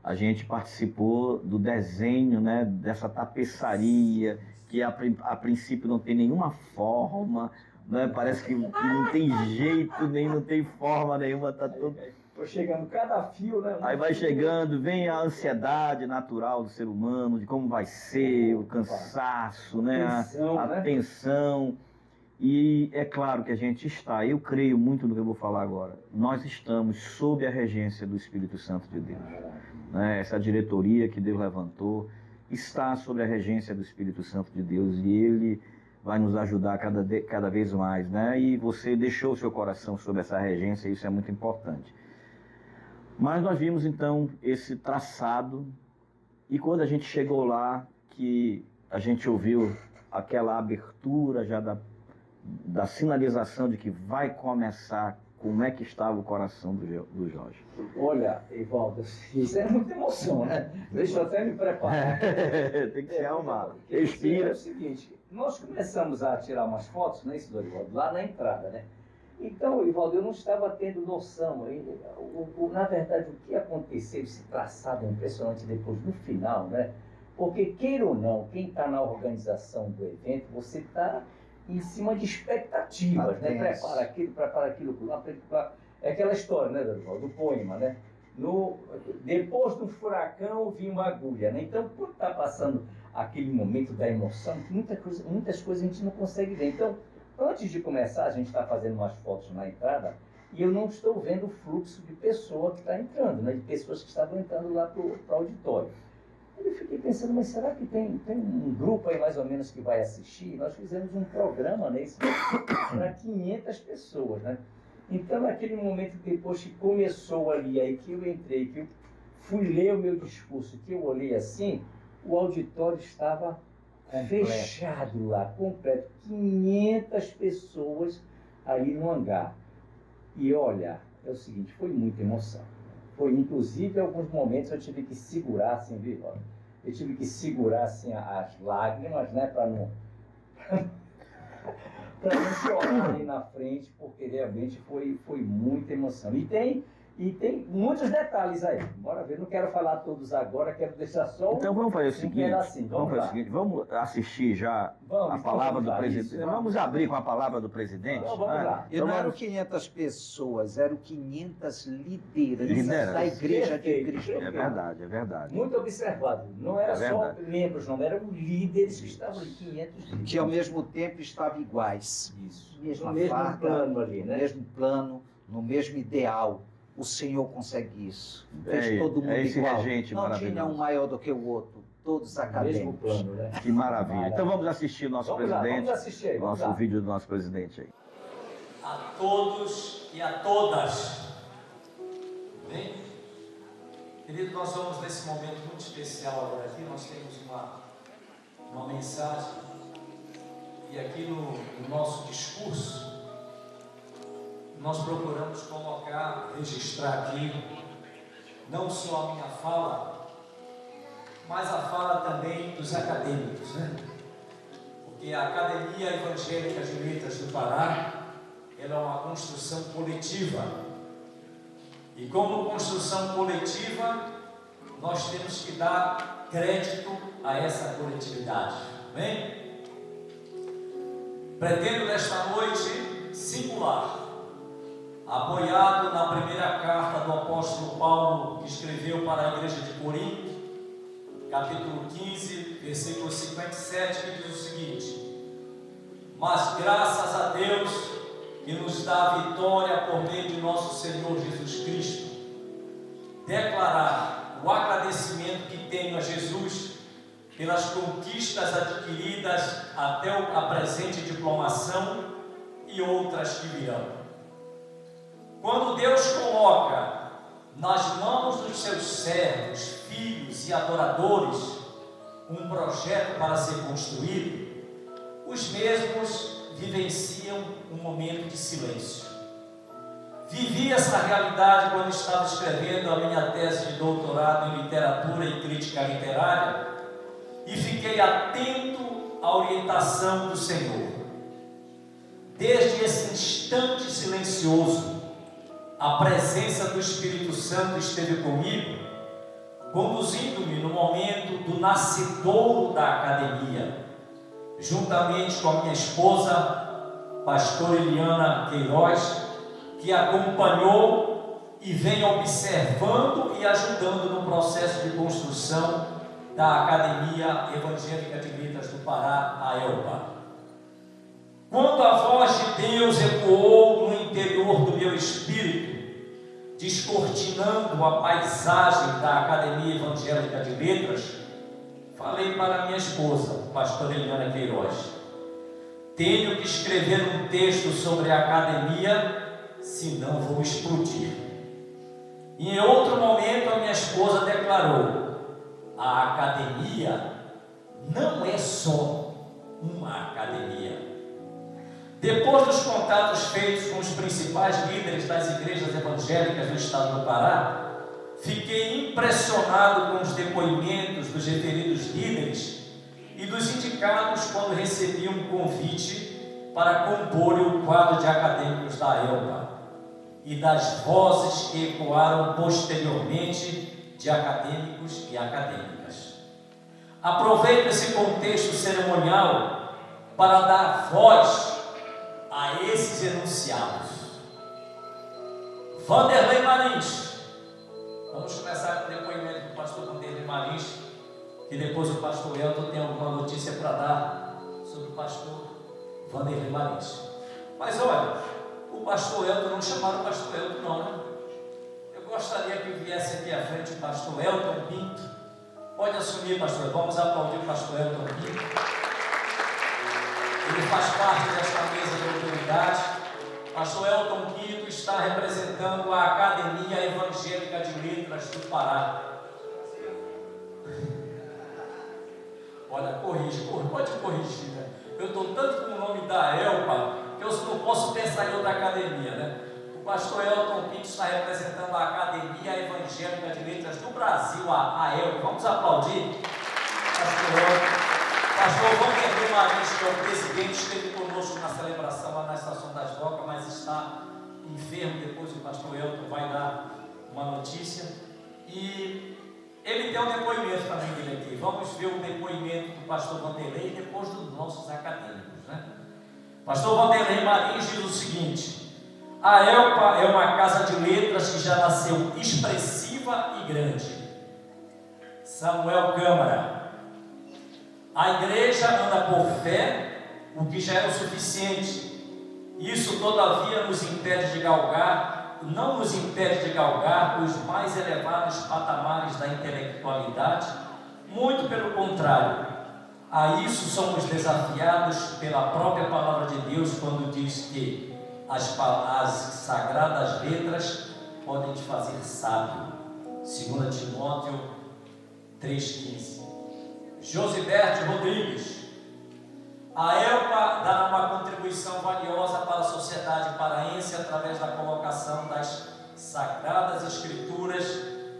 A gente participou do desenho, né, dessa tapeçaria, que a princípio não tem nenhuma forma, né? Parece que não tem jeito, nem não tem forma nenhuma, tá tudo... Foi chegando cada fio, né? Aí vai chegando, vem a ansiedade natural do ser humano, de como vai ser, o cansaço, né? A tensão. E é claro que a gente está, eu creio muito no que eu vou falar agora, nós estamos sob a regência do Espírito Santo de Deus. Né? Essa diretoria que Deus levantou está sob a regência do Espírito Santo de Deus e Ele vai nos ajudar cada vez mais. Né? E você deixou o seu coração sob essa regência, isso é muito importante. Mas nós vimos então esse traçado e quando a gente chegou lá, que a gente ouviu aquela abertura já da sinalização de que vai começar, como é que estava o coração do Jorge? Olha, Evaldo, isso é muita emoção, né? Deixa eu até me preparar. Tem que se arrumar. Respira. É o seguinte, nós começamos a tirar umas fotos, né, Evaldo, lá na entrada, né? Então, Evaldo, eu não estava tendo noção. Na verdade, o que aconteceu, esse traçado impressionante depois, no final, né? Porque, queira ou não, quem está na organização do evento, você está em cima de expectativas, né? Prepara aquilo. É aquela história, né, do poema, né? Depois do furacão, vinha uma agulha, né? Então, quando está passando aquele momento da emoção, muitas coisas a gente não consegue ver. Então, antes de começar, a gente está fazendo umas fotos na entrada e eu não estou vendo o fluxo de pessoa que está entrando, né? De pessoas que estavam entrando lá para o auditório. Eu fiquei pensando, mas será que tem um grupo aí mais ou menos que vai assistir? Nós fizemos um programa nesse para 500 pessoas, né? Então, naquele momento, depois que começou ali, aí que eu entrei, que eu fui ler o meu discurso, que eu olhei assim, o auditório estava fechado lá, completo. 500 pessoas ali no hangar. E olha, é o seguinte, foi muita emoção. Foi, inclusive, em alguns momentos eu tive que segurar, assim, viu? Eu tive que segurar, assim, as lágrimas, né, para não chorar ali na frente, porque realmente foi muita emoção. E tem muitos detalhes aí. Bora ver, não quero falar todos agora, quero deixar só Então vamos fazer o seguinte, vamos assistir já a palavra do presidente. Vamos abrir com a palavra do presidente. Então, vamos lá. E não eram 500 pessoas, eram 500 lideranças da igreja de Cristo. É verdade, é verdade. Muito observado. Não era só membros, não, eram líderes que estavam ali, 500 líderes. Que ao mesmo tempo estavam iguais. Isso. Mesma no mesmo farda, plano ali, né? No mesmo plano, no mesmo ideal. O Senhor consegue isso. Fez todo mundo igual. Não tinha um maior do que o outro. Todos acadêmicos. Mesmo plano, né? Que maravilha. Então vamos assistir o nosso presidente. Vamos assistir aí. Nosso vídeo do nosso presidente aí. A todos e a todas. Bem? Querido, nós vamos nesse momento muito especial agora aqui. Nós temos uma mensagem. E aqui no nosso discurso, nós procuramos colocar, registrar aqui, não só a minha fala, mas a fala também dos acadêmicos, né? Porque a Academia Evangélica de Letras do Pará, ela é uma construção coletiva. E como construção coletiva, nós temos que dar crédito a essa coletividade. Bem? Pretendo nesta noite singular apoiado na primeira carta do apóstolo Paulo, que escreveu para a igreja de Corinto, capítulo 15, versículo 57, que diz o seguinte: mas graças a Deus que nos dá a vitória por meio de nosso Senhor Jesus Cristo, declarar o agradecimento que tenho a Jesus pelas conquistas adquiridas até a presente diplomação e outras que virão. Quando Deus coloca nas mãos dos seus servos, filhos e adoradores um projeto para ser construído, os mesmos vivenciam um momento de silêncio. Vivi essa realidade quando estava escrevendo a minha tese de doutorado em literatura e crítica literária e fiquei atento à orientação do Senhor. Desde esse instante silencioso, a presença do Espírito Santo esteve comigo, conduzindo-me no momento do nascedouro da academia, juntamente com a minha esposa, pastora Eliana Queiroz, que acompanhou e vem observando e ajudando no processo de construção da Academia Evangélica de Letras do Pará, a ELPA. Quando a voz de Deus ecoou no interior do meu espírito, descortinando a paisagem da Academia Evangélica de Letras, falei para minha esposa, pastora Eliana Queiroz: tenho que escrever um texto sobre a academia, senão vou explodir. E em outro momento a minha esposa declarou: a academia não é só uma academia. Depois dos contatos feitos com os principais líderes das igrejas evangélicas do estado do Pará, fiquei impressionado com os depoimentos dos referidos líderes e dos indicados quando recebi um convite para compor o quadro de acadêmicos da ELPA e das vozes que ecoaram posteriormente de acadêmicos e acadêmicas. Aproveito esse contexto cerimonial para dar voz a esses enunciados. Vanderlei Marins. Vamos começar com o depoimento do pastor Vanderlei Marins, que depois o pastor Elton tem alguma notícia para dar sobre o pastor Vanderlei Marins. Mas olha, o pastor Elton, não chamaram o pastor Elton não, né? Eu gostaria que viesse aqui à frente o pastor Elton Pinto. Pode assumir, pastor. Vamos aplaudir o pastor Elton Pinto. Ele faz parte desta mesa de autoridade. Pastor Elton Pinto está representando a Academia Evangélica de Letras do Pará. Olha, pode corrigir, né? Eu estou tanto com o nome da ELPA que eu não posso pensar em outra academia, né? O pastor Elton Pinto está representando a Academia Evangélica de Letras do Brasil, a ELPA. Vamos aplaudir, pastor Elton. Pastor Vanderlei Marins, que é o presidente, esteve conosco na celebração lá na Estação das Docas, mas está enfermo. Depois o pastor Elton vai dar uma notícia. E ele tem um depoimento também dele aqui. Vamos ver o depoimento do pastor Vanderlei e depois dos nossos acadêmicos, né? Pastor Vanderlei Marins diz o seguinte: a ELPA é uma casa de letras que já nasceu expressiva e grande. Samuel Câmara. A igreja anda por fé, o que já é o suficiente. Isso, todavia, não nos impede de galgar os mais elevados patamares da intelectualidade. Muito pelo contrário, a isso somos desafiados pela própria palavra de Deus, quando diz que as sagradas letras podem te fazer sábio. 2 Timóteo 3,15. Josiberte Rodrigues. A ELPA dará uma contribuição valiosa para a sociedade paraense através da colocação das Sagradas Escrituras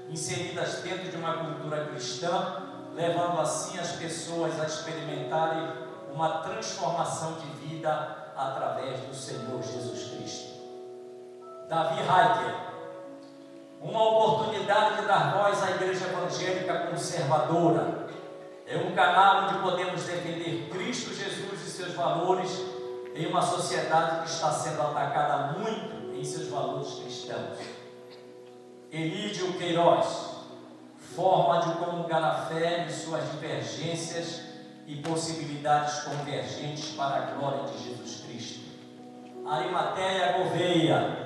inseridas dentro de uma cultura cristã, levando assim as pessoas a experimentarem uma transformação de vida através do Senhor Jesus Cristo. Davi Heiker. Uma oportunidade de dar voz à Igreja Evangélica Conservadora. É um canal onde podemos defender Cristo Jesus e seus valores em uma sociedade que está sendo atacada muito em seus valores cristãos. Elídio Queiroz, forma de comungar a fé e suas divergências e possibilidades convergentes para a glória de Jesus Cristo. Arimateia Gouveia,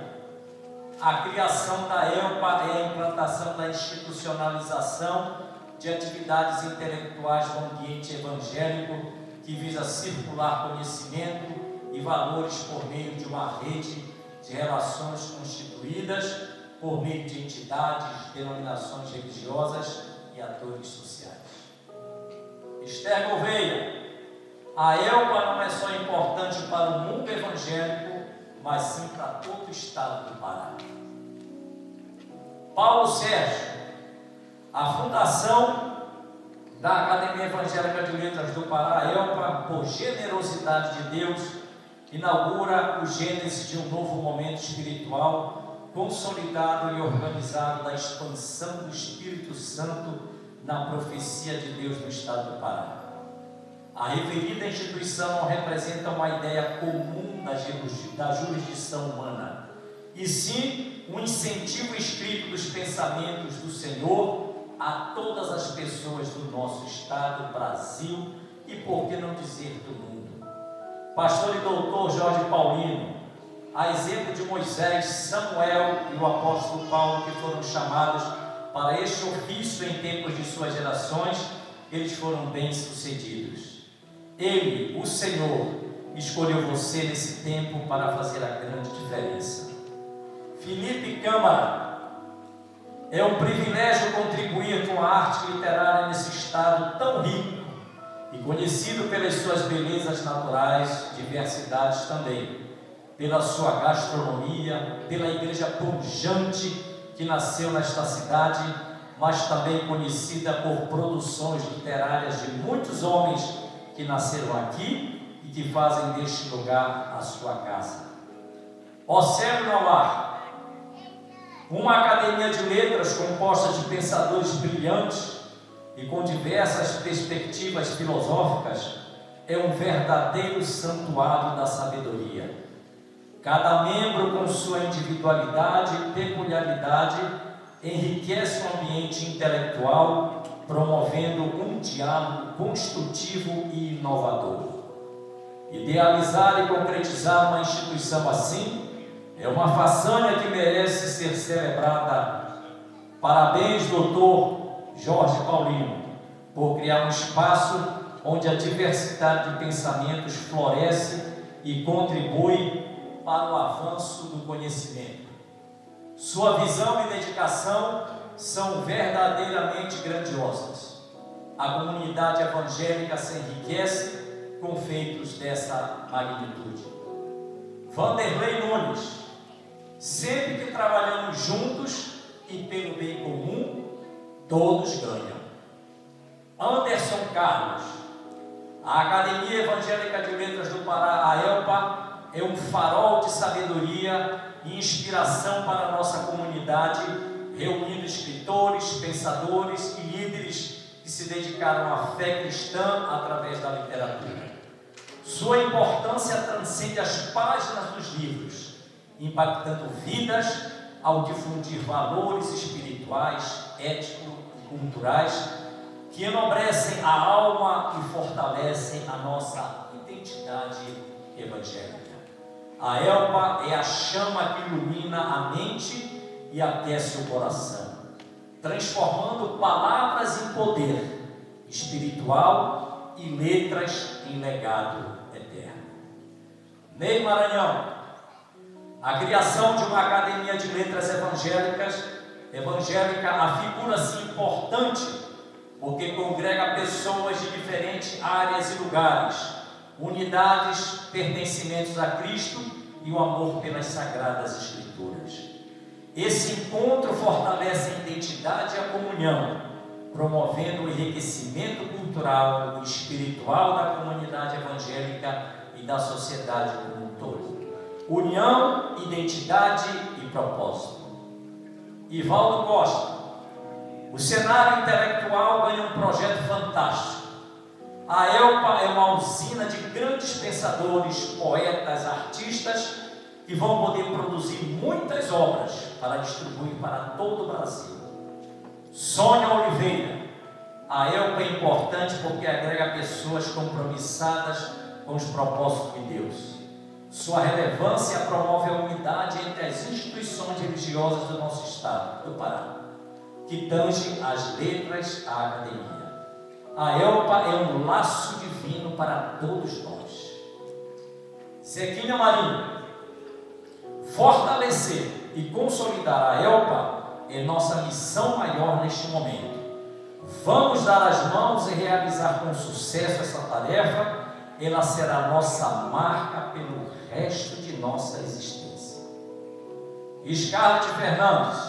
a criação da ELPA é a implantação da institucionalização de atividades intelectuais no ambiente evangélico que visa circular conhecimento e valores por meio de uma rede de relações constituídas por meio de entidades, denominações religiosas e atores sociais. Esther Gouveia, a ELPA não é só importante para o mundo evangélico, mas sim para todo o estado do Pará. Paulo Sérgio, a fundação da Academia Evangélica de Letras do Pará, ELPA, por generosidade de Deus, inaugura o gênese de um novo momento espiritual consolidado e organizado da expansão do Espírito Santo na profecia de Deus no estado do Pará. A referida instituição não representa uma ideia comum da jurisdição humana, e sim um incentivo escrito dos pensamentos do Senhor a todas as pessoas do nosso estado, Brasil e, por que não dizer, do mundo. Pastor e doutor Jorge Paulino, a exemplo de Moisés, Samuel e o apóstolo Paulo, que foram chamados para este ofício em tempos de suas gerações, eles foram bem-sucedidos. Ele, o Senhor, escolheu você nesse tempo para fazer a grande diferença. Felipe Câmara, é um privilégio contribuir com a arte literária nesse estado tão rico e conhecido pelas suas belezas naturais, diversidades também, pela sua gastronomia, pela igreja pujante que nasceu nesta cidade, mas também conhecida por produções literárias de muitos homens que nasceram aqui e que fazem deste lugar a sua casa. Océlio Nauar, uma academia de letras composta de pensadores brilhantes e com diversas perspectivas filosóficas, é um verdadeiro santuário da sabedoria. Cada membro, com sua individualidade e peculiaridade, enriquece o ambiente intelectual, promovendo um diálogo construtivo e inovador. Idealizar e concretizar uma instituição assim é uma façanha que merece ser celebrada. Parabéns, doutor Jorge Paulino, por criar um espaço onde a diversidade de pensamentos floresce e contribui para o avanço do conhecimento. Sua visão e dedicação são verdadeiramente grandiosas. A comunidade evangélica se enriquece com feitos dessa magnitude. Vanderlei Nunes, sempre que trabalhamos juntos e pelo bem comum, todos ganham. Anderson Carlos, a Academia Evangélica de Letras do Pará, a ELPA, é um farol de sabedoria e inspiração para a nossa comunidade, reunindo escritores, pensadores e líderes que se dedicaram à fé cristã através da literatura. Sua importância transcende as páginas dos livros, impactando vidas ao difundir valores espirituais, éticos e culturais que enobrecem a alma e fortalecem a nossa identidade evangélica. A ELPA é a chama que ilumina a mente e aquece o coração, transformando palavras em poder espiritual e letras em legado eterno. Ney Maranhão, a criação de uma academia de letras evangélica afigura-se importante porque congrega pessoas de diferentes áreas e lugares, unidades, pertencimentos a Cristo e o amor pelas Sagradas Escrituras. Esse encontro fortalece a identidade e a comunhão, promovendo o enriquecimento cultural e espiritual da comunidade evangélica e da sociedade como um todo. União, identidade e propósito. Ivaldo Costa, o cenário intelectual ganha um projeto fantástico. A ELPA é uma usina de grandes pensadores, poetas, artistas que vão poder produzir muitas obras para distribuir para todo o Brasil. Sônia Oliveira, a ELPA é importante porque agrega pessoas compromissadas com os propósitos de Deus. Sua relevância promove a unidade entre as instituições religiosas do nosso estado, do Pará, que tange as letras à academia. A ELPA é um laço divino para todos nós. Zequinha Marinho, fortalecer e consolidar a ELPA é nossa missão maior neste momento. Vamos dar as mãos e realizar com sucesso essa tarefa. Ela será nossa marca pelo resto de nossa existência. Scarlett Fernandes,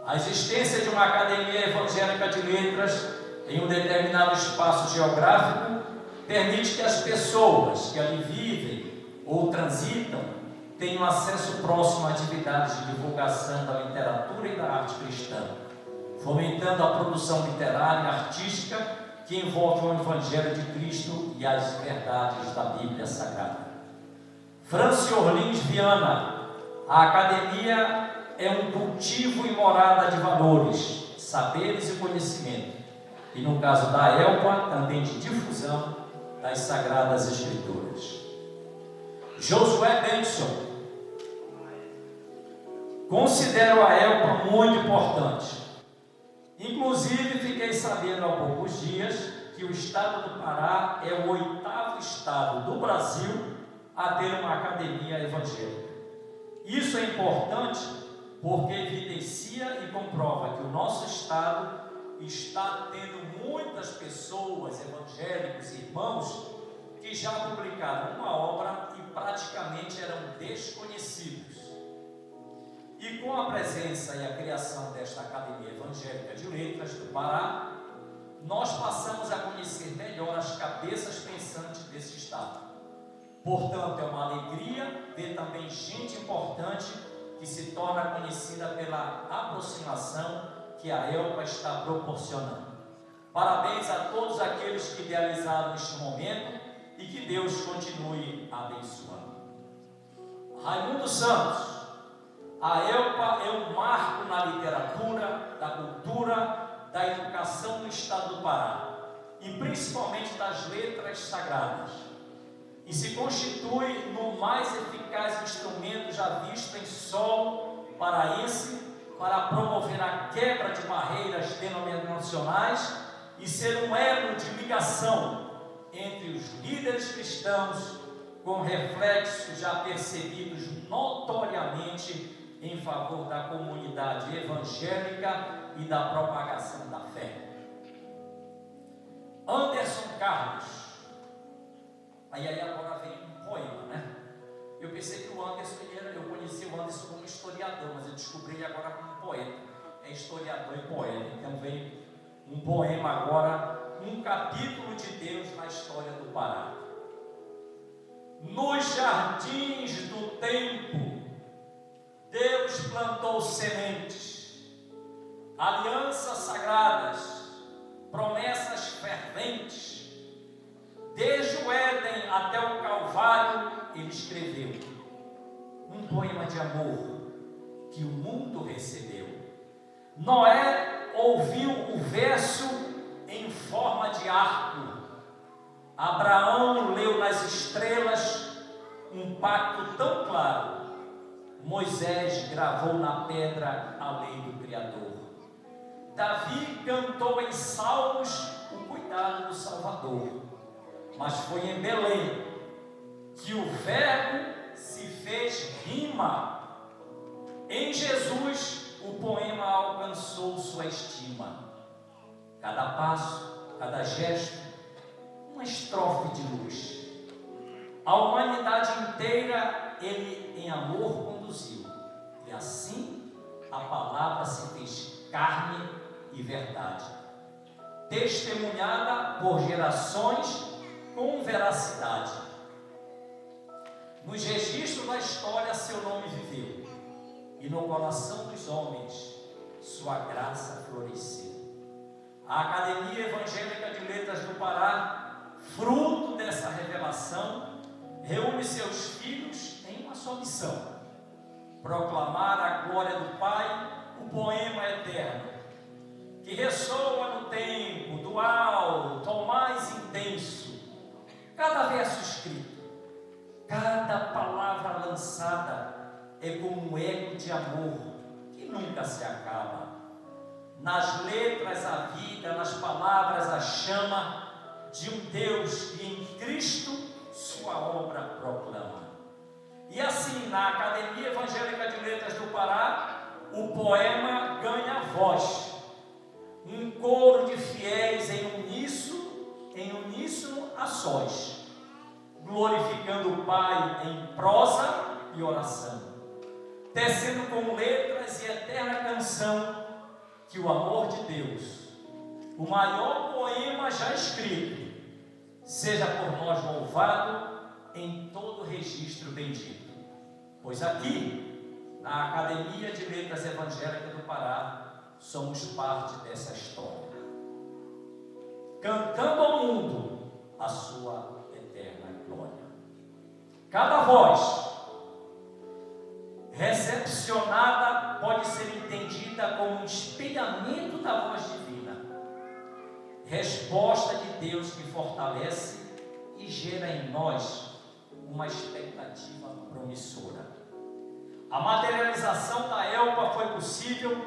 a existência de uma academia evangélica de letras em um determinado espaço geográfico permite que as pessoas que ali vivem ou transitam tenham acesso próximo a atividades de divulgação da literatura e da arte cristã, fomentando a produção literária e artística que envolve o Evangelho de Cristo e as verdades da Bíblia Sagrada. Franci Orlins Viana, a academia é um cultivo e morada de valores, saberes e conhecimento, e no caso da ELPA, também de difusão das Sagradas Escrituras. Josué Benson, considero a ELPA muito importante. Inclusive, fiquei sabendo há poucos dias que o estado do Pará é o 8º estado do Brasil a ter uma academia evangélica. Isso é importante porque evidencia e comprova que o nosso estado está tendo muitas pessoas, evangélicos e irmãos, que já publicaram uma obra e praticamente eram desconhecidos. E com a presença e a criação desta Academia Evangélica de Letras do Pará, nós passamos a conhecer melhor as cabeças pensantes desse estado. Portanto, é uma alegria ver também gente importante que se torna conhecida pela aproximação que a ELPA está proporcionando. Parabéns a todos aqueles que idealizaram este momento e que Deus continue abençoando. Raimundo Santos, a ELPA é um marco na literatura, da cultura, da educação no estado do Pará e principalmente das letras sagradas, e se constitui no mais eficaz instrumento já visto em solo paraense para promover a quebra de barreiras denominacionais e ser um elo de ligação entre os líderes cristãos, com reflexos já percebidos notoriamente em favor da comunidade evangélica e da propagação da fé. Anderson Carlos, aí agora vem um poema, né? Eu pensei que o Anderson, eu conheci o Anderson como historiador, mas eu descobri ele agora como poeta. É historiador e poeta. Então vem um poema agora, um capítulo de Deus na história do Pará. Nos jardins do tempo, Deus plantou sementes, alianças sagradas, promessas ferventes. Desde o Éden até o Calvário, ele escreveu um poema de amor que o mundo recebeu. Noé ouviu o verso em forma de arco. Abraão leu nas estrelas um pacto tão claro. Moisés gravou na pedra a lei do Criador. Davi cantou em salmos o cuidado do Salvador. Mas foi em Belém que o verbo se fez rima. Em Jesus o poema alcançou sua estima. Cada passo, cada gesto, uma estrofe de luz. A humanidade inteira ele em amor conduziu. E assim a palavra se fez carne e verdade, testemunhada por gerações com veracidade. Nos registros da história seu nome viveu, e no coração dos homens sua graça floresceu. A Academia Evangélica de Letras do Pará, fruto dessa revelação, reúne seus filhos em uma só sua missão: proclamar a glória do Pai, o poema eterno, que ressoa no tempo, do alto ao mais intenso. Cada verso escrito, cada palavra lançada é como um eco de amor que nunca se acaba. Nas letras a vida, nas palavras a chama de um Deus que em Cristo sua obra proclama. E assim, na Academia Evangélica de Letras do Pará, o poema ganha voz. Um coro de fiéis em uníssono a sós, glorificando o Pai em prosa e oração, tecendo com letras e eterna canção que o amor de Deus, o maior poema já escrito, seja por nós louvado em todo registro bendito. Pois aqui, na Academia de Letras Evangélicas do Pará, somos parte dessa história, cantando ao mundo a sua eterna glória. Cada voz recepcionada pode ser entendida como um espelhamento da voz divina, resposta de Deus que fortalece e gera em nós uma expectativa promissora. A materialização da ELPA foi possível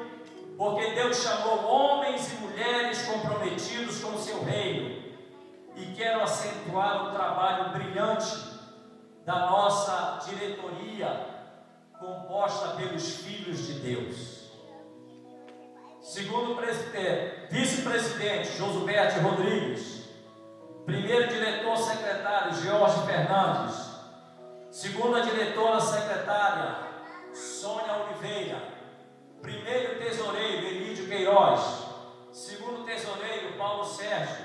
porque Deus chamou homens e mulheres comprometidos com o seu reino, e quero acentuar o trabalho brilhante da nossa diretoria, composta pelos filhos de Deus. Segundo vice-presidente Josuberto Rodrigues, primeiro diretor-secretário Jorge Fernandes, segunda diretora-secretária Sônia Oliveira, primeiro tesoureiro Elídio Queiroz, segundo tesoureiro Paulo Sérgio,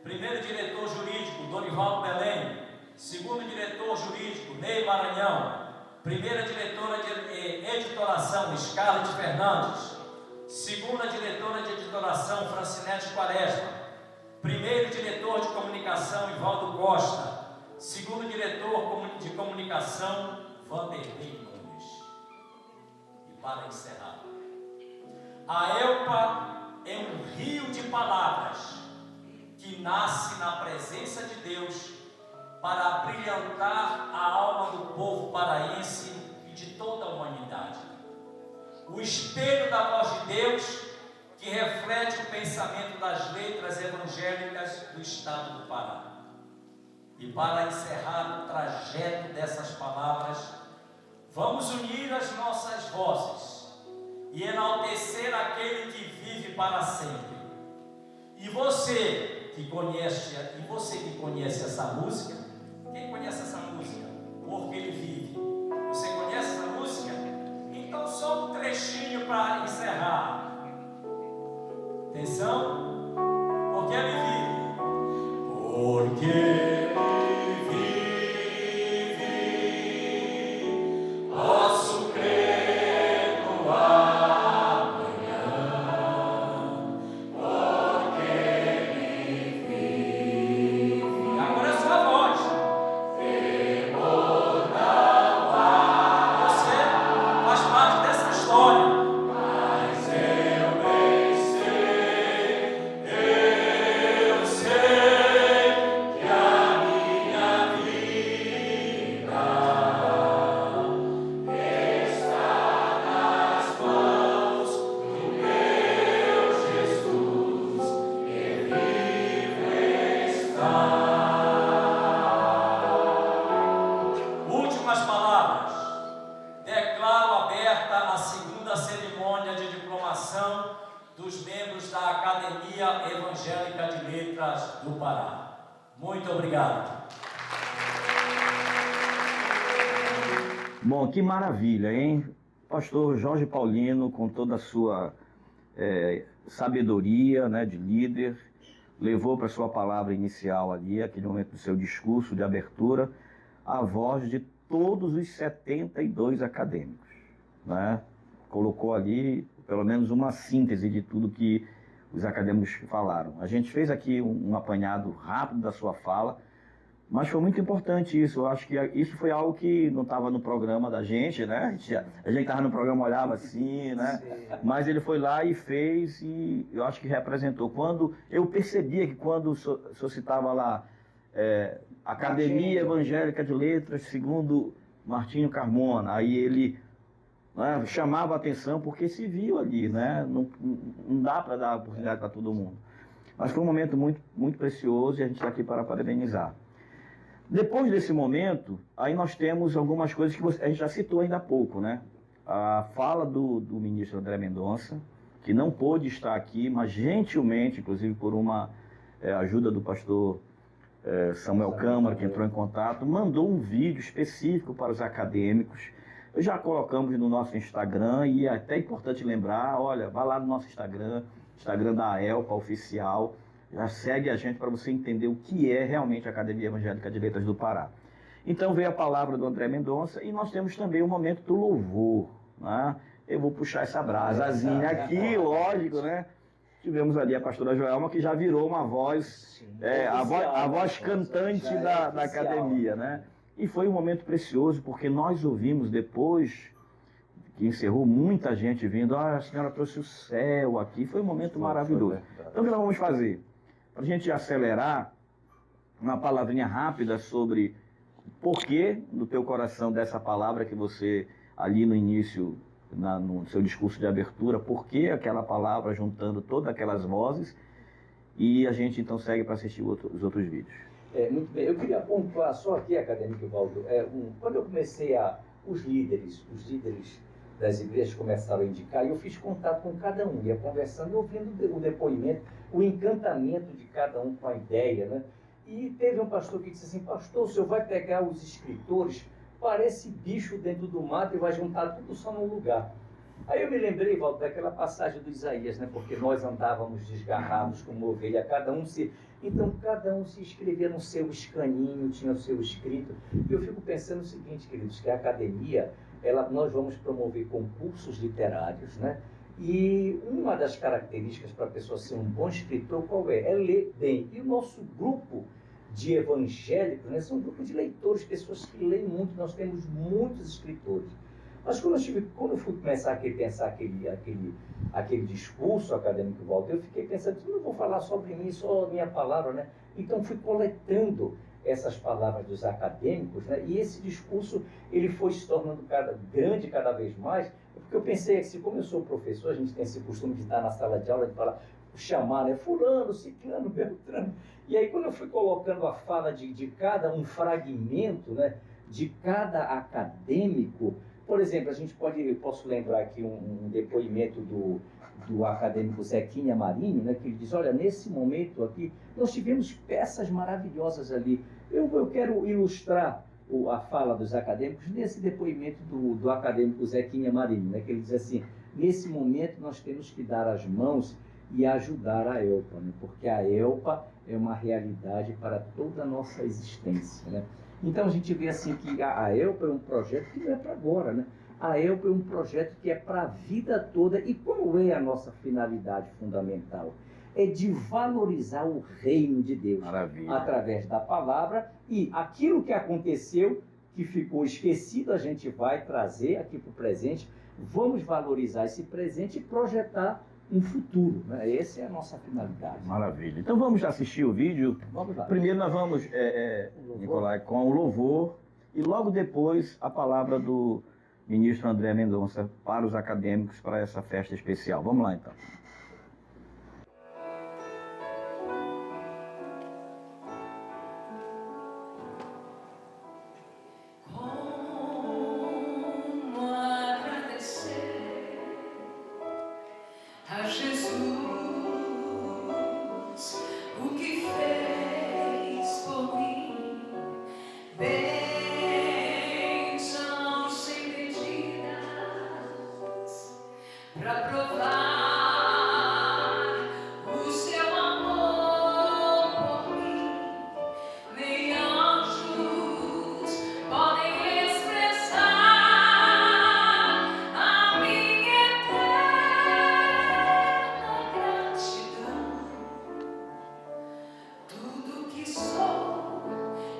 primeiro diretor jurídico Dorivaldo Belém, segundo diretor jurídico Ney Maranhão, primeira diretora de editoração Scarlett Fernandes, segunda diretora de editoração Francinete Quaresma, primeiro diretor de comunicação Ivaldo Costa, segundo diretor de comunicação Vanderlei Nunes. E para encerrar, a ELPA é um rio de palavras que nasce na presença de Deus para brilhantar a alma do povo paraense e de toda a humanidade. O espelho da voz de Deus que reflete o pensamento das letras evangélicas do estado do Pará. E para encerrar o trajeto dessas palavras, vamos unir as nossas vozes e enaltecer aquele que vive para sempre. E você que conhece essa música, quem conhece essa música? Porque ele vive. Você conhece essa música? Então só um trechinho para encerrar. Atenção, porque ele vive. Porque ele vive, posso crer no amanhã. Porque ele vive. Agora é sua voz. Temor não há. Você faz parte dessa história. Mas eu bem sei que a minha vida está nas mãos do meu Jesus, que vivo está. Últimas palavras. Declaro aberta a segunda cerimônia de diplomação dos membros da Academia Evangélica de Letras do Pará. Muito obrigado. Bom, que maravilha, hein? Pastor Jorge Paulino, com toda a sua sabedoria, né, de líder, levou para a sua palavra inicial ali, aquele momento do seu discurso de abertura, a voz de todos os 72 acadêmicos, né? Colocou ali, pelo menos, uma síntese de tudo que os acadêmicos falaram. A gente fez aqui um apanhado rápido da sua fala, Mas foi muito importante isso. Eu acho que isso foi algo que não estava no programa da gente, né? A gente estava no programa, olhava assim, né? Sim. Mas ele foi lá e fez, e eu acho que representou. Quando eu percebia que quando o senhor citava lá Academia Evangélica de Letras, segundo Martinho Carmona, aí ele, né, chamava a atenção porque se viu ali, né? Não dá para dar oportunidade para todo mundo. Mas foi um momento muito, muito precioso e a gente está aqui para parabenizar. Depois desse momento, aí nós temos algumas coisas que a gente já citou ainda há pouco, né? A fala do ministro André Mendonça, que não pôde estar aqui, mas gentilmente, inclusive por uma ajuda do pastor Samuel Câmara, que entrou em contato, mandou um vídeo específico para os acadêmicos. Já colocamos no nosso Instagram, e é até importante lembrar, olha, vá lá no nosso Instagram da AELPA Oficial, já segue a gente para você entender o que é realmente a Academia Evangélica de Letras do Pará. Então veio a palavra do André Mendonça e nós temos também o momento do louvor, né? Eu vou puxar essa brasazinha aqui, lógico, né? Tivemos ali a pastora Joelma, que já virou uma voz, a voz cantante da academia, né? E foi um momento precioso, porque nós ouvimos depois, que encerrou, muita gente vindo, a senhora trouxe o céu aqui, foi um momento maravilhoso. Então o que nós vamos fazer? Para a gente acelerar, uma palavrinha rápida sobre o porquê no teu coração dessa palavra que você, ali no início, no seu discurso de abertura, porquê aquela palavra juntando todas aquelas vozes, e a gente então segue para assistir os outros vídeos. Muito bem, eu queria pontuar só aqui, acadêmico Valdo, quando eu comecei os líderes das igrejas começaram a indicar, e eu fiz contato com cada um, ia conversando e ouvindo o depoimento, o encantamento de cada um com a ideia, né? E teve um pastor que disse assim: pastor, o senhor vai pegar os escritores, parece bicho dentro do mato e vai juntar tudo só num lugar. Aí eu me lembrei, Valdo, daquela passagem do Isaías, né? Porque nós andávamos desgarrados como ovelha, cada um se inscrevia no seu escaninho, tinha o seu escrito. E eu fico pensando o seguinte, queridos, que a academia, nós vamos promover concursos literários, né? E uma das características para a pessoa ser um bom escritor, qual é? É ler bem. E o nosso grupo de evangélicos, né, são um grupo de leitores, pessoas que leem muito, nós temos muitos escritores. Mas quando eu fui começar a pensar aquele discurso acadêmico, Walter, eu fiquei pensando, eu não vou falar sobre mim, só a minha palavra, né? Então fui coletando essas palavras dos acadêmicos, né? E esse discurso ele foi se tornando grande cada vez mais, porque eu pensei assim, como eu sou professor, a gente tem esse costume de estar na sala de aula, de falar, chamar, né? Fulano, ciclano, beltrano. E aí quando eu fui colocando a fala de cada um fragmento, né? De cada acadêmico, por exemplo, eu posso lembrar aqui um depoimento do acadêmico Zequinha Marinho, né, que ele diz, olha, nesse momento aqui, nós tivemos peças maravilhosas ali. Eu quero ilustrar a fala dos acadêmicos nesse depoimento do acadêmico Zequinha Marinho, né, que ele diz assim, nesse momento nós temos que dar as mãos e ajudar a ELPA, né, porque a ELPA é uma realidade para toda a nossa existência, né? Então a gente vê assim que a ELPA é um projeto que não é para agora, né? A ELPA é um projeto que é para a vida toda. E qual é a nossa finalidade fundamental? É de valorizar o reino de Deus. Maravilha. Através da palavra, e aquilo que aconteceu, que ficou esquecido, a gente vai trazer aqui para o presente. Vamos valorizar esse presente e projetar um futuro, né? Essa é a nossa finalidade. Maravilha. Então vamos assistir o vídeo. Vamos lá. Primeiro nós vamos, Nicolai, com o louvor, e logo depois a palavra do ministro André Mendonça para os acadêmicos, para essa festa especial. Vamos lá então.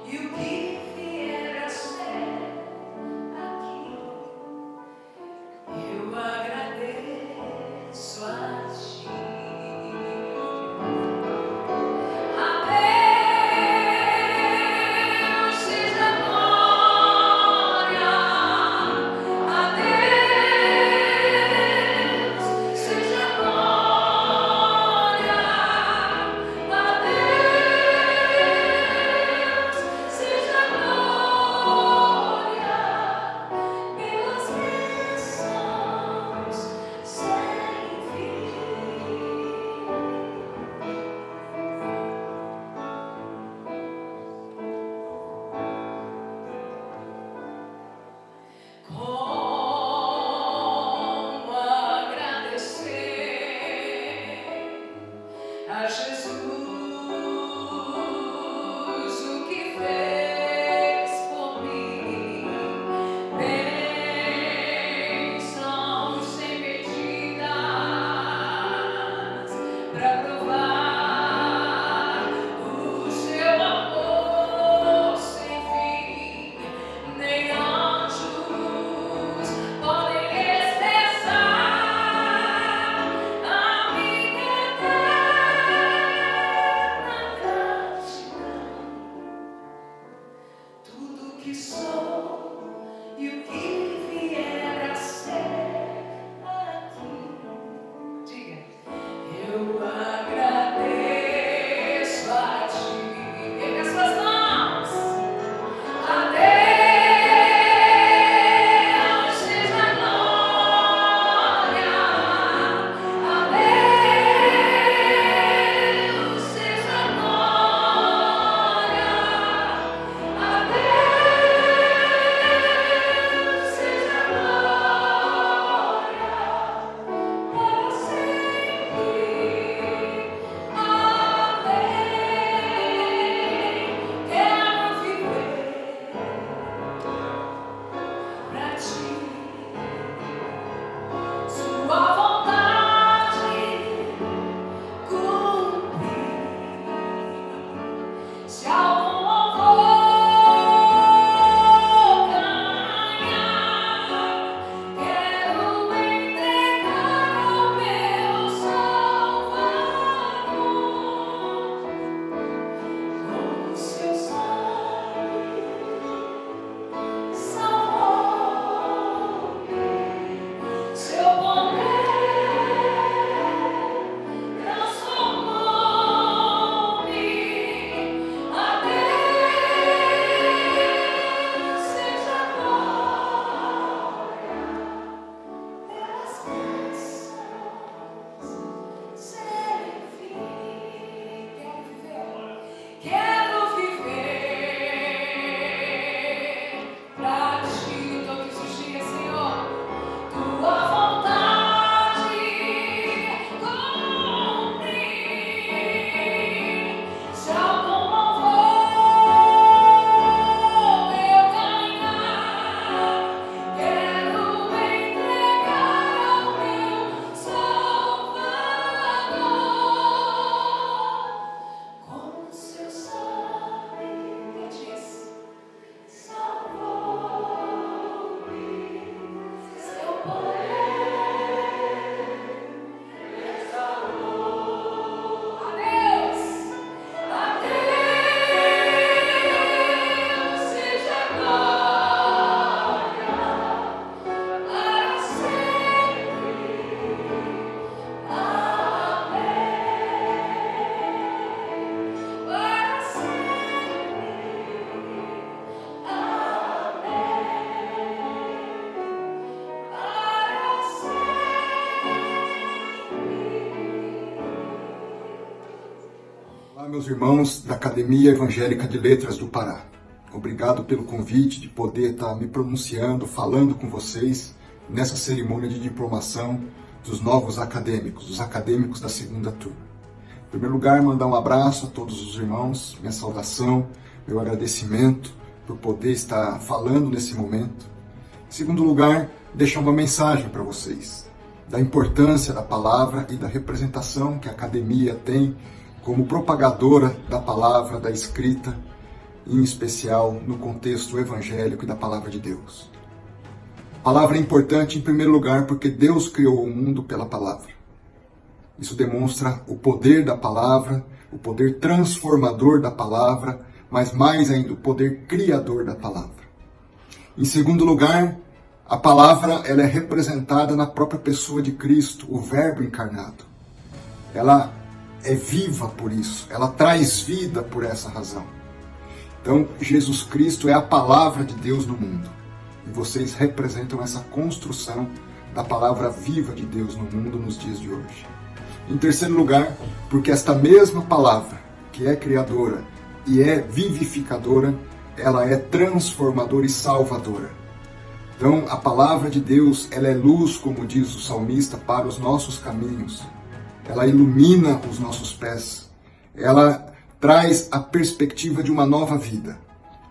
You Olá, meus irmãos da Academia Evangélica de Letras do Pará. Obrigado pelo convite de poder estar me pronunciando, falando com vocês nessa cerimônia de diplomação dos novos acadêmicos, os acadêmicos da segunda turma. Em primeiro lugar, mandar um abraço a todos os irmãos, minha saudação, meu agradecimento por poder estar falando nesse momento. Em segundo lugar, deixar uma mensagem para vocês da importância da palavra e da representação que a academia tem como propagadora da palavra, da escrita, em especial no contexto evangélico e da palavra de Deus. A palavra é importante em primeiro lugar porque Deus criou o mundo pela palavra. Isso demonstra o poder da palavra, o poder transformador da palavra, mas mais ainda o poder criador da palavra. Em segundo lugar, a palavra ela é representada na própria pessoa de Cristo, o Verbo encarnado. Ela é viva por isso, ela traz vida por essa razão. Então, Jesus Cristo é a palavra de Deus no mundo. E vocês representam essa construção da palavra viva de Deus no mundo nos dias de hoje. Em terceiro lugar, porque esta mesma palavra, que é criadora e é vivificadora, ela é transformadora e salvadora. Então, a palavra de Deus, ela é luz, como diz o salmista, para os nossos caminhos. Ela ilumina os nossos pés. Ela traz a perspectiva de uma nova vida.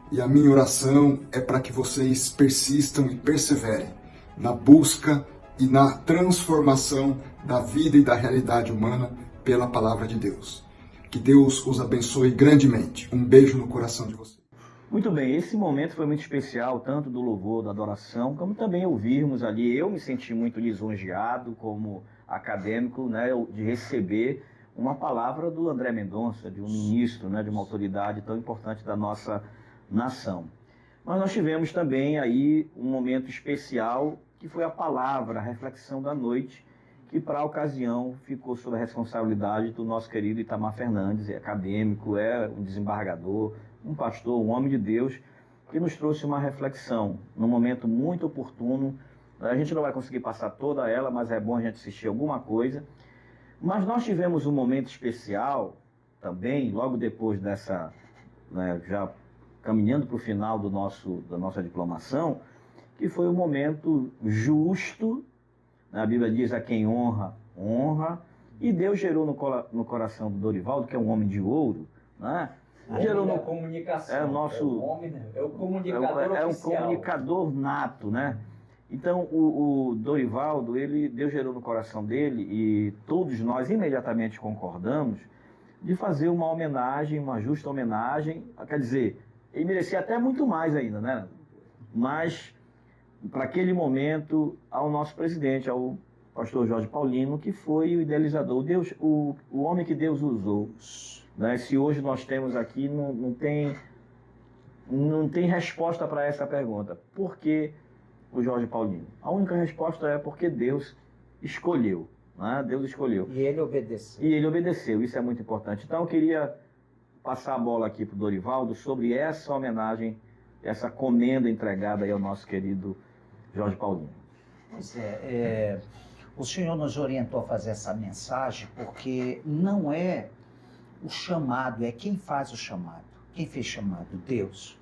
E a minha oração é para que vocês persistam e perseverem na busca e na transformação da vida e da realidade humana pela palavra de Deus. Que Deus os abençoe grandemente. Um beijo no coração de vocês. Muito bem, esse momento foi muito especial, tanto do louvor, da adoração, como também ouvirmos ali. Eu me senti muito lisonjeado como acadêmico, né, de receber uma palavra do André Mendonça, de um ministro, né, de uma autoridade tão importante da nossa nação. Mas nós tivemos também aí um momento especial, que foi a palavra, a reflexão da noite, que para a ocasião ficou sob a responsabilidade do nosso querido Itamar Fernandes, é acadêmico, é um desembargador, um pastor, um homem de Deus, que nos trouxe uma reflexão num momento muito oportuno. A gente não vai conseguir passar toda ela, mas é bom a gente assistir alguma coisa. Mas nós tivemos um momento especial também, logo depois dessa, né, já caminhando para o final da nossa diplomação, que foi um momento justo. A Bíblia diz: a quem honra, honra. E Deus gerou no coração do Dorivaldo, que é um homem de ouro, né? Gerou no comunicação. É o nosso. É o comunicador é um oficial. comunicador nato, né? Então, o Dorivaldo, Deus gerou no coração dele, e todos nós imediatamente concordamos, de fazer uma homenagem, uma justa homenagem, quer dizer, ele merecia até muito mais ainda, né? Mas, para aquele momento, ao nosso presidente, ao pastor Jorge Paulino, que foi o idealizador, o homem que Deus usou. Né? Se hoje nós temos aqui, não tem resposta para essa pergunta. Por que o Jorge Paulino? A única resposta é porque Deus escolheu. Né? Deus escolheu. E ele obedeceu. E ele obedeceu, isso é muito importante. Então eu queria passar a bola aqui para o Dorivaldo sobre essa homenagem, essa comenda entregada aí ao nosso querido Jorge Paulino. Pois é, o senhor nos orientou a fazer essa mensagem porque não é o chamado, é quem faz o chamado. Quem fez chamado? Deus.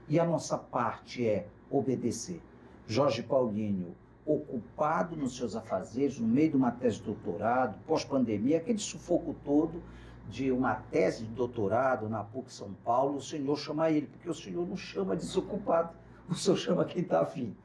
E a nossa parte é obedecer. Jorge Paulino, ocupado nos seus afazeres, no meio de uma tese de doutorado, pós-pandemia, aquele sufoco todo de uma tese de doutorado na PUC São Paulo, o senhor chama ele, porque o senhor não chama desocupado, o senhor chama quem está afim.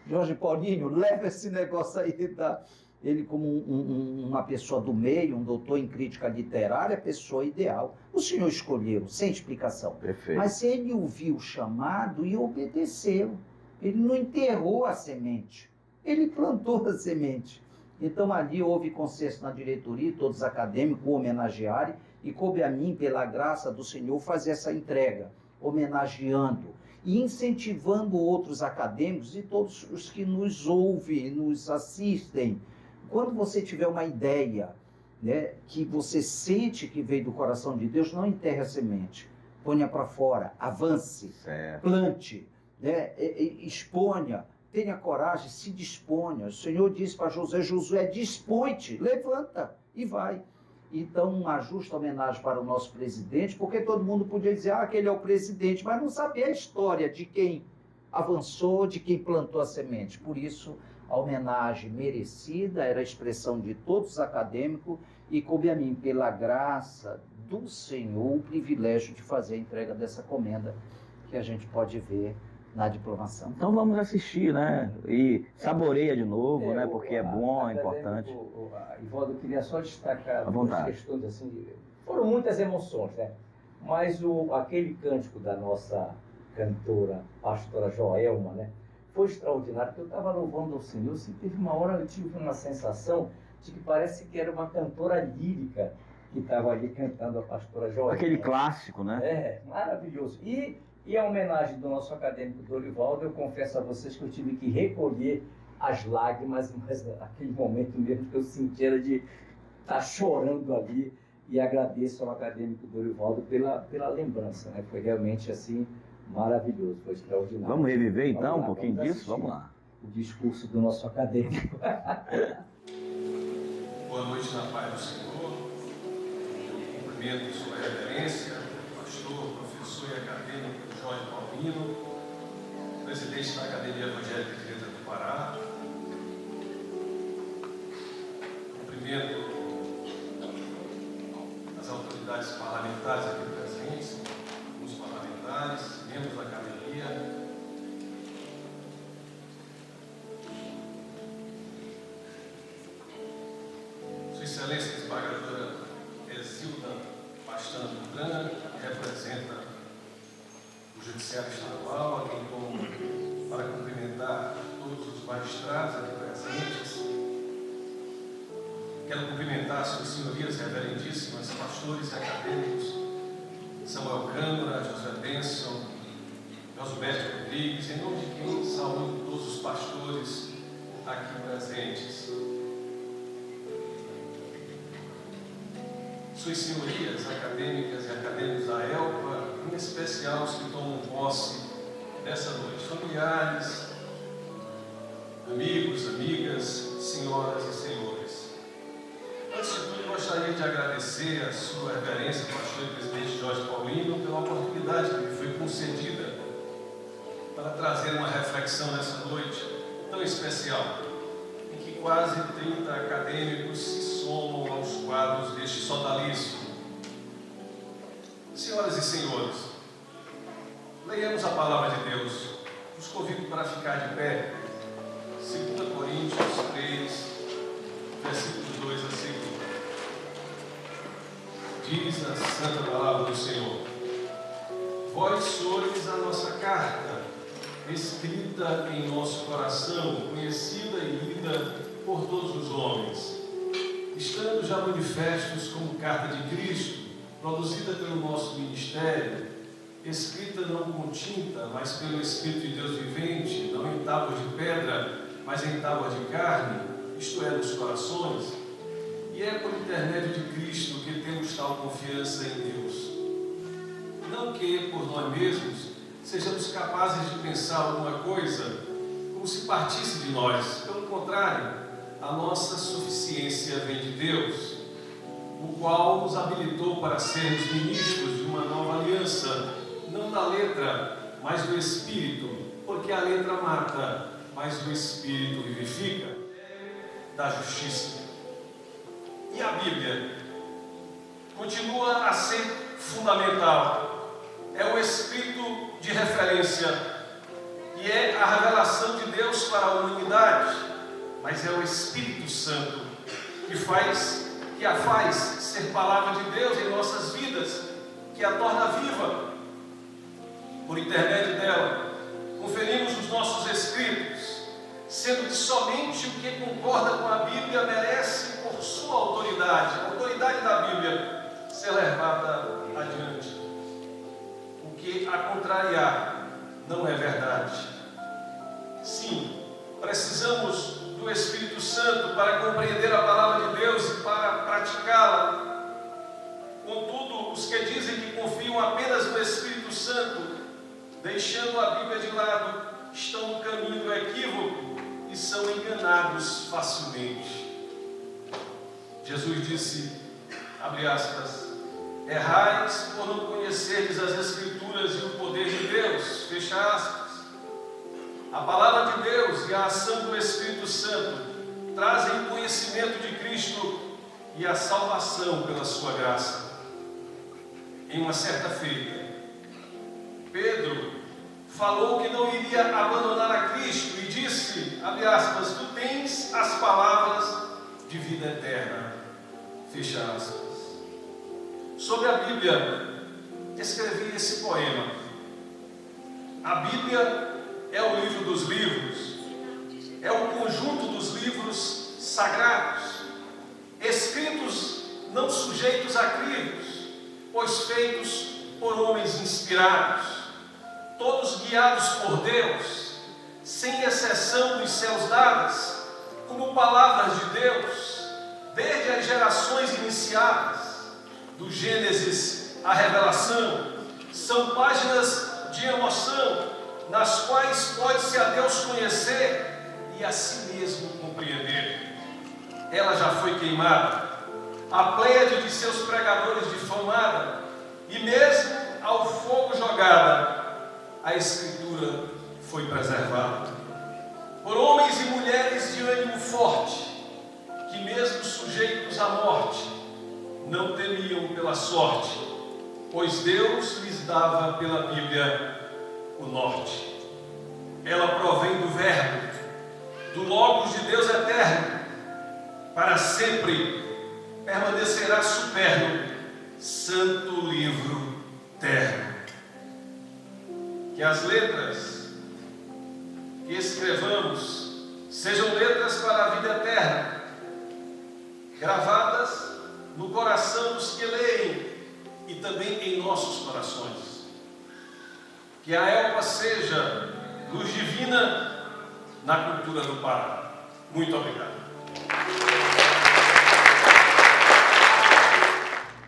Jorge Paulino, leva esse negócio aí, tá? Ele como uma pessoa do meio, um doutor em crítica literária, pessoa ideal. O senhor escolheu, sem explicação. Perfeito. Mas ele ouviu o chamado e obedeceu. Ele não enterrou a semente, ele plantou a semente. Então ali houve consenso na diretoria, todos os acadêmicos homenagearem, e coube a mim, pela graça do Senhor, fazer essa entrega, homenageando e incentivando outros acadêmicos e todos os que nos ouvem, nos assistem. Quando você tiver uma ideia, né, que você sente que veio do coração de Deus, não enterre a semente, ponha para fora, avance, Certo. plante, né, exponha, tenha coragem, se disponha. O Senhor disse para Josué, dispõe-te, levanta e vai. Então, uma justa homenagem para o nosso presidente, porque todo mundo podia dizer que ele é o presidente, mas não sabia a história de quem avançou, de quem plantou a semente. Por isso, a homenagem merecida era a expressão de todos os acadêmicos e coube a mim, pela graça do Senhor, o privilégio de fazer a entrega dessa comenda que a gente pode ver na diplomação. Então vamos assistir, né? E saboreia de novo, né? Porque é bom, é importante. Ivaldo, eu queria só destacar duas questões assim. Foram muitas emoções, né? Mas aquele cântico da nossa cantora, pastora Joelma, né? Foi extraordinário, porque eu estava louvando ao Senhor, e teve uma hora eu tive uma sensação de que parece que era uma cantora lírica que estava ali cantando a pastora Joelma. Aquele clássico, né? É, maravilhoso. E a homenagem do nosso acadêmico Dorivaldo, eu confesso a vocês que eu tive que recolher as lágrimas, mas naquele momento mesmo que eu senti era de estar chorando ali, e agradeço ao acadêmico Dorivaldo pela lembrança, né? Foi realmente assim maravilhoso, foi extraordinário. Vamos reviver então um pouquinho disso? Vamos lá. O discurso do nosso acadêmico. Boa noite na paz do Senhor. Eu cumprimento sua reverência, pastor, professor e acadêmico Jorge Paulino, presidente da Academia Evangélica de Letras do Pará. Cumprimento as autoridades parlamentares aqui presentes, os parlamentares, membros da academia. Sua Excelência Desembargadora Exilda Pastana Duran, que representa o Judiciário Estadual, a quem tomo para cumprimentar todos os magistrados aqui presentes. Quero cumprimentar suas senhorias reverendíssimas, pastores e acadêmicos, Samuel Câmara, José Benson, Josberto Rodrigues, em nome de quem saúdo todos os pastores aqui presentes. Suas senhorias acadêmicas e acadêmicos da ELPA, em especial os que tomam posse nessa noite, familiares, amigos, amigas, senhoras e senhores. Antes de tudo, gostaria de agradecer a sua reverência, pastor e presidente Jorge Paulino, pela oportunidade que me foi concedida para trazer uma reflexão nessa noite tão especial, em que quase 30 acadêmicos se somam aos quadros deste sodalício. Senhoras e senhores, leiamos a palavra de Deus. Os convido para ficar de pé. Diz a santa palavra do Senhor: vós sois a nossa carta, escrita em nosso coração, conhecida e lida por todos os homens, estando já manifestos como carta de Cristo, produzida pelo nosso ministério, escrita não com tinta, mas pelo Espírito de Deus vivente, não em tábuas de pedra, mas em tábuas de carne, isto é, nos corações. E é por intermédio de Cristo que temos tal confiança em Deus. Não que, por nós mesmos, sejamos capazes de pensar alguma coisa como se partisse de nós. Pelo contrário, a nossa suficiência vem de Deus, o qual nos habilitou para sermos ministros de uma nova aliança, não da letra, mas do Espírito, porque a letra mata, mas o Espírito vivifica, da justiça. E a Bíblia continua a ser fundamental. É o Espírito de referência e é a revelação de Deus para a humanidade, mas é o Espírito Santo que a faz ser palavra de Deus em nossas vidas, que a torna viva. Por intermédio dela, conferimos os nossos escritos, sendo que somente o que concorda com a Bíblia merece, por sua autoridade, a autoridade da Bíblia, ser levada adiante. O que a contrariar não é verdade. Sim, precisamos do Espírito Santo para compreender a palavra de Deus e para praticá-la. Contudo, os que dizem que confiam apenas no Espírito Santo, deixando a Bíblia de lado, estão no caminho do equívoco e são enganados facilmente. Jesus disse, abre aspas, errais por não conhecerdes as Escrituras e o poder de Deus, fecha aspas. A palavra de Deus e a ação do Espírito Santo trazem o conhecimento de Cristo e a salvação pela sua graça. Em uma certa feita, Pedro falou que não iria abandonar a Cristo e disse, abre aspas, tu tens as palavras de vida eterna, fecha aspas. Sobre a Bíblia, escrevi esse poema. A Bíblia é o livro dos livros, é o conjunto dos livros sagrados, escritos não sujeitos a crivos, pois feitos por homens inspirados, todos guiados por Deus, sem exceção dos céus dadas, como palavras de Deus, desde as gerações iniciadas, do Gênesis à Revelação, são páginas de emoção, nas quais pode-se a Deus conhecer e a si mesmo compreender. Ela já foi queimada, a pleiade de seus pregadores difamada, e mesmo ao fogo jogada, a Escritura foi preservada. Por homens e mulheres de ânimo forte, que mesmo sujeitos à morte, não temiam pela sorte, pois Deus lhes dava pela Bíblia o norte. Ela provém do Verbo, do Logos de Deus eterno, para sempre permanecerá superno, santo livro terno. Que as letras que escrevamos sejam letras para a vida eterna, gravadas no coração dos que leem e também em nossos corações. Que a Elpa seja luz divina na cultura do Pará. Muito obrigado.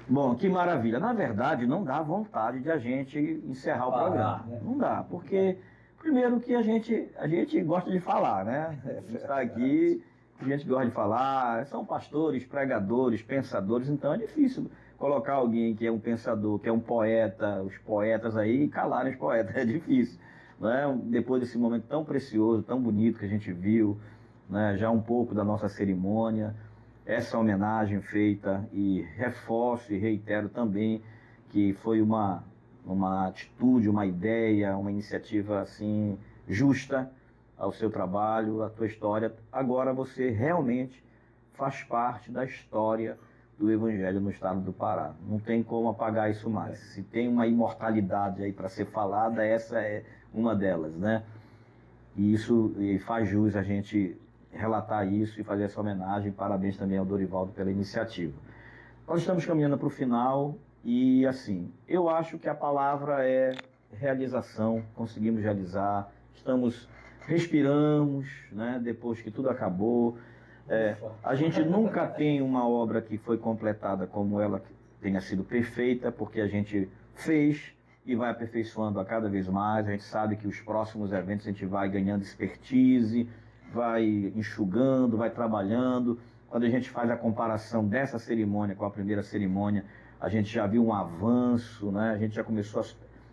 Bom, que maravilha. Na verdade, não dá vontade de a gente encerrar o programa. Né? Não dá, porque, primeiro que a gente gosta de falar, né? A gente está aqui, a gente gosta de falar, são pastores, pregadores, pensadores, então é difícil colocar alguém que é um pensador, que é um poeta, os poetas aí, e calarem os poetas, é difícil. Né? Depois desse momento tão precioso, tão bonito que a gente viu, né? Já um pouco da nossa cerimônia, essa homenagem feita, e reforço e reitero também que foi uma atitude, uma ideia, uma iniciativa assim justa ao seu trabalho, à tua história. Agora você realmente faz parte da história do Evangelho no estado do Pará. Não tem como apagar isso mais. Se tem uma imortalidade aí para ser falada, essa é uma delas, né? E faz jus a gente relatar isso e fazer essa homenagem. Parabéns também ao Dorivaldo pela iniciativa. Nós estamos caminhando para o final e, assim, eu acho que a palavra é realização, conseguimos realizar, respiramos, né, depois que tudo acabou. A gente nunca tem uma obra que foi completada como ela tenha sido perfeita, porque a gente fez e vai aperfeiçoando a cada vez mais. A gente sabe que os próximos eventos a gente vai ganhando expertise, vai enxugando, vai trabalhando. Quando a gente faz a comparação dessa cerimônia com a primeira cerimônia, a gente já viu um avanço, né? A gente já começou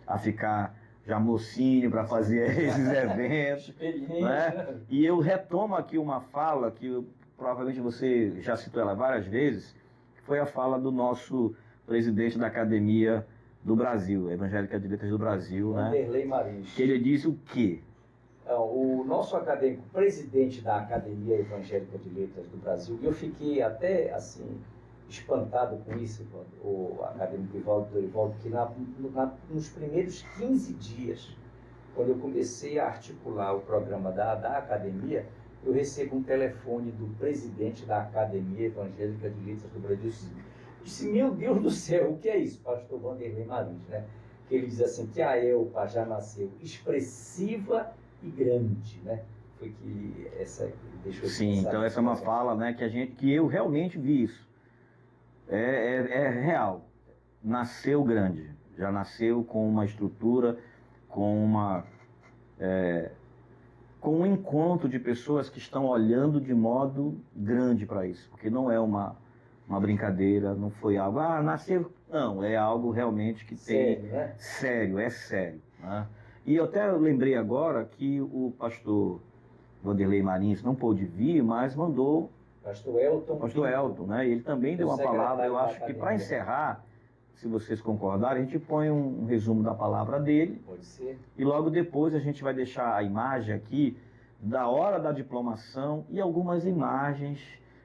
a ficar já mocinho para fazer esses eventos. Né? E eu retomo aqui uma fala que provavelmente você já citou ela várias vezes, que foi a fala do nosso presidente da Academia do Brasil, Evangélica de Letras do Brasil, né? Vanderlei Marins. Que ele disse o quê? O nosso acadêmico, presidente da Academia Evangélica de Letras do Brasil, e eu fiquei até assim espantado com isso, o acadêmico Dorivaldo, que nos primeiros 15 dias, quando eu comecei a articular o programa da academia, eu recebo um telefone do presidente da Academia Evangélica de Letras do Brasil. Disse, meu Deus do céu, o que é isso? Pastor Vanderlei Marins, né? Que ele diz assim, que a ELPA já nasceu expressiva e grande, né? Foi que essa deixou. Sim, então essa é uma fala, né, que eu realmente vi isso. É real. Nasceu grande, já nasceu com uma estrutura, com um encontro de pessoas que estão olhando de modo grande para isso, porque não é uma brincadeira, não foi algo, nasceu, não, é algo realmente que tem, sério, né? Sério, né? E eu até lembrei agora que o pastor Vanderlei Marins não pôde vir, mas mandou Pastor Elton, né? Ele também deu uma palavra. Eu acho que para encerrar, se vocês concordarem, a gente põe um resumo da palavra dele. Pode ser. E logo depois a gente vai deixar a imagem aqui da hora da diplomação e algumas imagens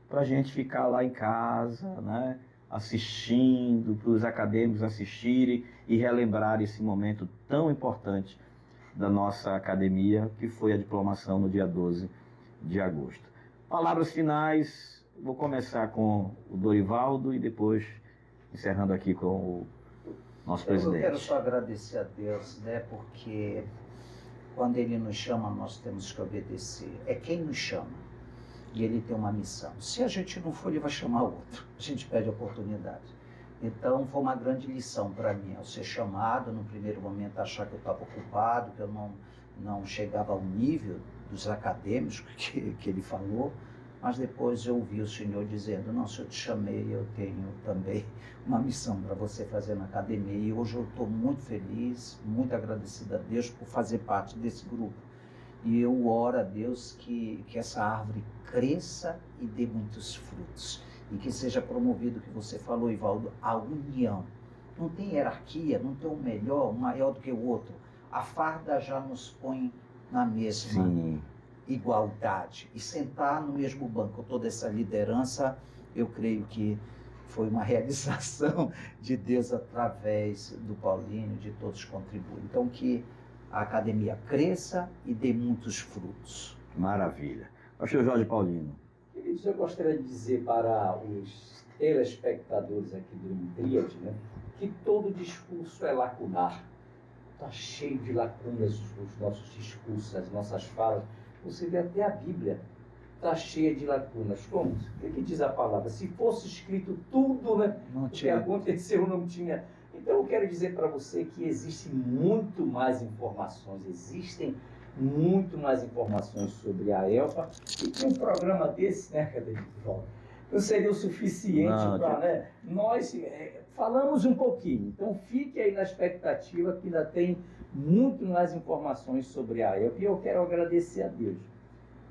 para a gente ficar lá em casa, né? Assistindo, para os acadêmicos assistirem e relembrar esse momento tão importante da nossa academia, que foi a diplomação no dia 12 de agosto. Palavras finais, vou começar com o Dorivaldo e depois encerrando aqui com o nosso presidente. Eu quero só agradecer a Deus, né, porque quando Ele nos chama, nós temos que obedecer. É quem nos chama e Ele tem uma missão. Se a gente não for, Ele vai chamar outro. A gente pede oportunidade. Então, foi uma grande lição para mim, ao ser chamado, no primeiro momento, achar que eu estava ocupado, que eu não chegava ao nível dos acadêmicos que Ele falou, mas depois eu ouvi o Senhor dizendo, não, se eu te chamei, eu tenho também uma missão para você fazer na academia. E hoje eu estou muito feliz, muito agradecido a Deus por fazer parte desse grupo. E eu oro a Deus que essa árvore cresça e dê muitos frutos. E que seja promovido, o que você falou, Ivaldo, a união. Não tem hierarquia, não tem um melhor, um maior do que o outro. A farda já nos põe na mesma igualdade. E sentar no mesmo banco, toda essa liderança, eu creio que foi uma realização de Deus através do Paulinho, de todos contribuem. Então, que a academia cresça e dê muitos frutos. Maravilha. Pastor Jorge Paulino. Queridos, eu gostaria de dizer para os telespectadores aqui do Intríade, né, que todo discurso é lacunar. Está cheio de lacunas os nossos discursos, as nossas falas. Você vê até a Bíblia está cheia de lacunas. Como? O que diz a palavra? Se fosse escrito tudo, né, o que aconteceu não tinha. Então eu quero dizer para você que existem muito mais informações, sobre a ELPA, e que um programa desse, né, acadêmico, não seria o suficiente para, né? Nós falamos um pouquinho, então fique aí na expectativa que ainda tem muito mais informações sobre a ELPA, e eu quero agradecer a Deus,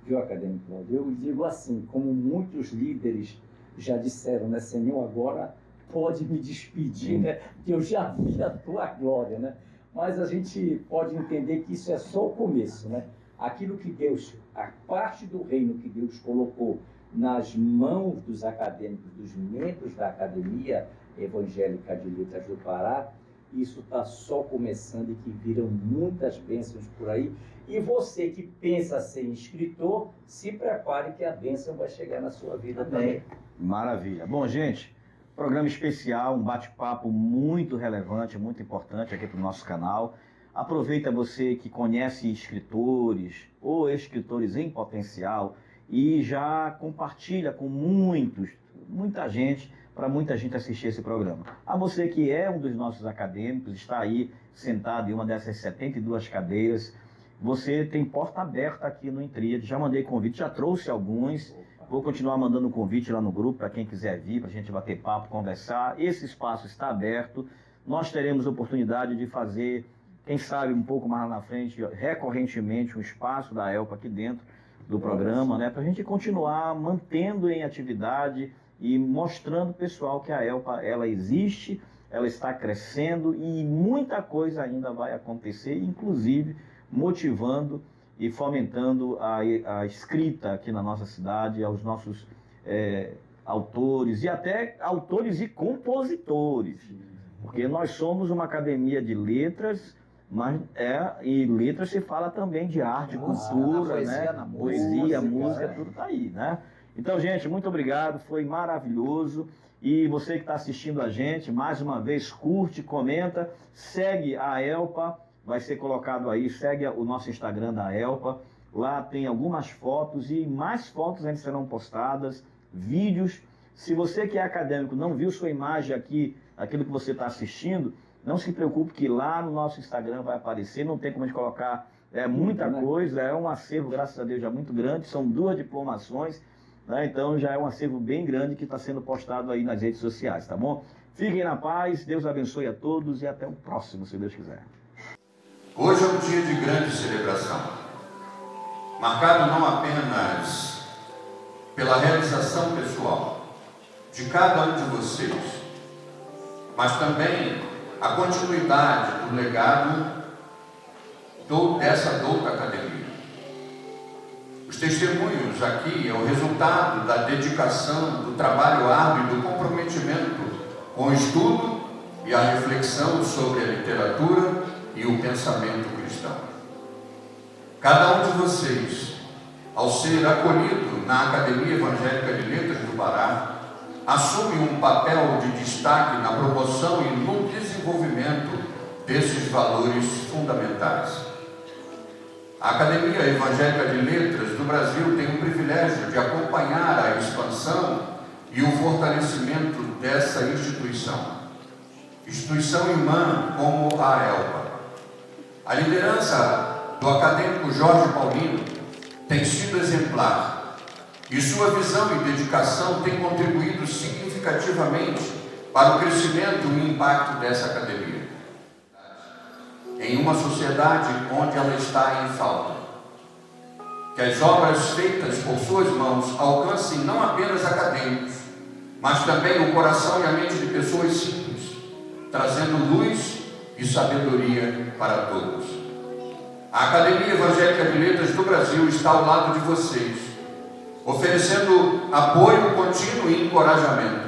viu, acadêmico? Eu digo assim, como muitos líderes já disseram, né, Senhor, agora pode me despedir, né, que eu já vi a tua glória, né? Mas a gente pode entender que isso é só o começo, né? aquilo que Deus, a parte do reino que Deus colocou nas mãos dos acadêmicos, dos membros da Academia Evangélica de Letras do Pará, isso está só começando e que viram muitas bênçãos por aí. E você que pensa ser escritor, se prepare que a bênção vai chegar na sua vida também. Maravilha. Bom, gente, programa especial, um bate-papo muito relevante, muito importante aqui para o nosso canal. Aproveita você que conhece escritores ou escritores em potencial e já compartilha com muita gente, para muita gente assistir esse programa. A você que é um dos nossos acadêmicos, está aí sentado em uma dessas 72 cadeiras, você tem porta aberta aqui no Intríade. Já mandei convite, já trouxe alguns. Vou continuar mandando convite lá no grupo para quem quiser vir, para a gente bater papo, conversar. Esse espaço está aberto. Nós teremos oportunidade de fazer, quem sabe um pouco mais lá na frente, recorrentemente, um espaço da ELPA aqui dentro do programa, né, para a gente continuar mantendo em atividade e mostrando para o pessoal que a ELPA ela existe, ela está crescendo e muita coisa ainda vai acontecer, inclusive motivando e fomentando a escrita aqui na nossa cidade, aos nossos autores e até autores e compositores, porque nós somos uma academia de letras, mas e letras se fala também de arte, cultura, poesia, né? Poesia, música, tudo está aí, né? Então, gente, muito obrigado, foi maravilhoso. E você que está assistindo a gente, mais uma vez, curte, comenta, segue a ELPA, vai ser colocado aí, segue o nosso Instagram da ELPA, lá tem algumas fotos e mais fotos ainda serão postadas, vídeos. Se você que é acadêmico não viu sua imagem aqui, aquilo que você está assistindo, não se preocupe que lá no nosso Instagram vai aparecer, não tem como a gente colocar muita coisa, é um acervo, graças a Deus, já muito grande, são 2 diplomações, né? Então já é um acervo bem grande que está sendo postado aí nas redes sociais, tá bom? Fiquem na paz, Deus abençoe a todos e até o próximo, se Deus quiser. Hoje é um dia de grande celebração, marcado não apenas pela realização pessoal de cada um de vocês, mas também a continuidade do legado dessa douta academia. Os testemunhos aqui é o resultado da dedicação, do trabalho árduo e do comprometimento com o estudo e a reflexão sobre a literatura e o pensamento cristão. Cada um de vocês, ao ser acolhido na Academia Evangélica de Letras do Pará, assume um papel de destaque na promoção e no desenvolvimento desses valores fundamentais. A Academia Evangélica de Letras do Brasil tem o privilégio de acompanhar a expansão e o fortalecimento dessa instituição irmã como a ELPA. A liderança do acadêmico Jorge Paulino tem sido exemplar e sua visão e dedicação têm contribuído significativamente para o crescimento e o impacto dessa academia em uma sociedade onde ela está em falta. Que as obras feitas por suas mãos alcancem não apenas acadêmicos, mas também o coração e a mente de pessoas simples, trazendo luz e sabedoria para todos. A Academia Evangélica de Letras do Brasil está ao lado de vocês, oferecendo apoio contínuo e encorajamento.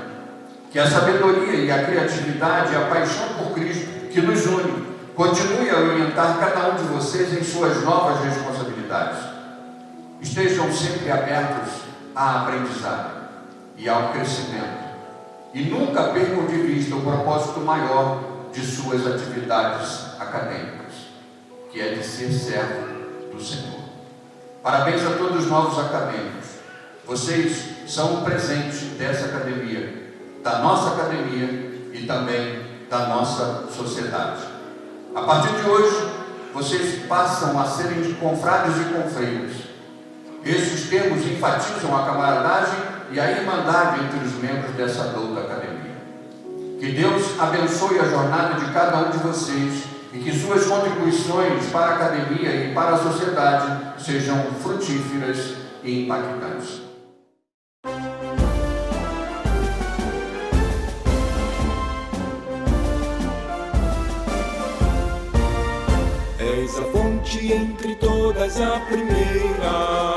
Que a sabedoria e a criatividade e a paixão por Cristo que nos une continue a orientar cada um de vocês em suas novas responsabilidades. Estejam sempre abertos à aprendizagem e ao crescimento. E nunca percam de vista o propósito maior de suas atividades acadêmicas, que é de ser servo do Senhor. Parabéns a todos os novos acadêmicos. Vocês são um presente dessa academia, da nossa academia e também da nossa sociedade. A partir de hoje, vocês passam a serem confrades e confreiras. Esses termos enfatizam a camaradagem e a irmandade entre os membros dessa douta academia. Que Deus abençoe a jornada de cada um de vocês e que suas contribuições para a academia e para a sociedade sejam frutíferas e impactantes. És a fonte entre todos todas a primeira,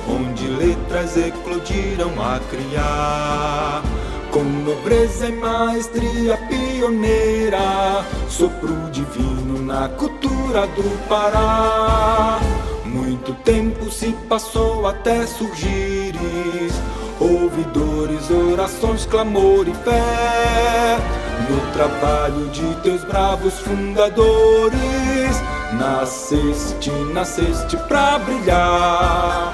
onde letras eclodiram a criar. Com nobreza e maestria pioneira, sopro divino na cultura do Pará. Muito tempo se passou até surgires ouvidores, orações, clamor e fé. No trabalho de teus bravos fundadores, nasceste pra brilhar.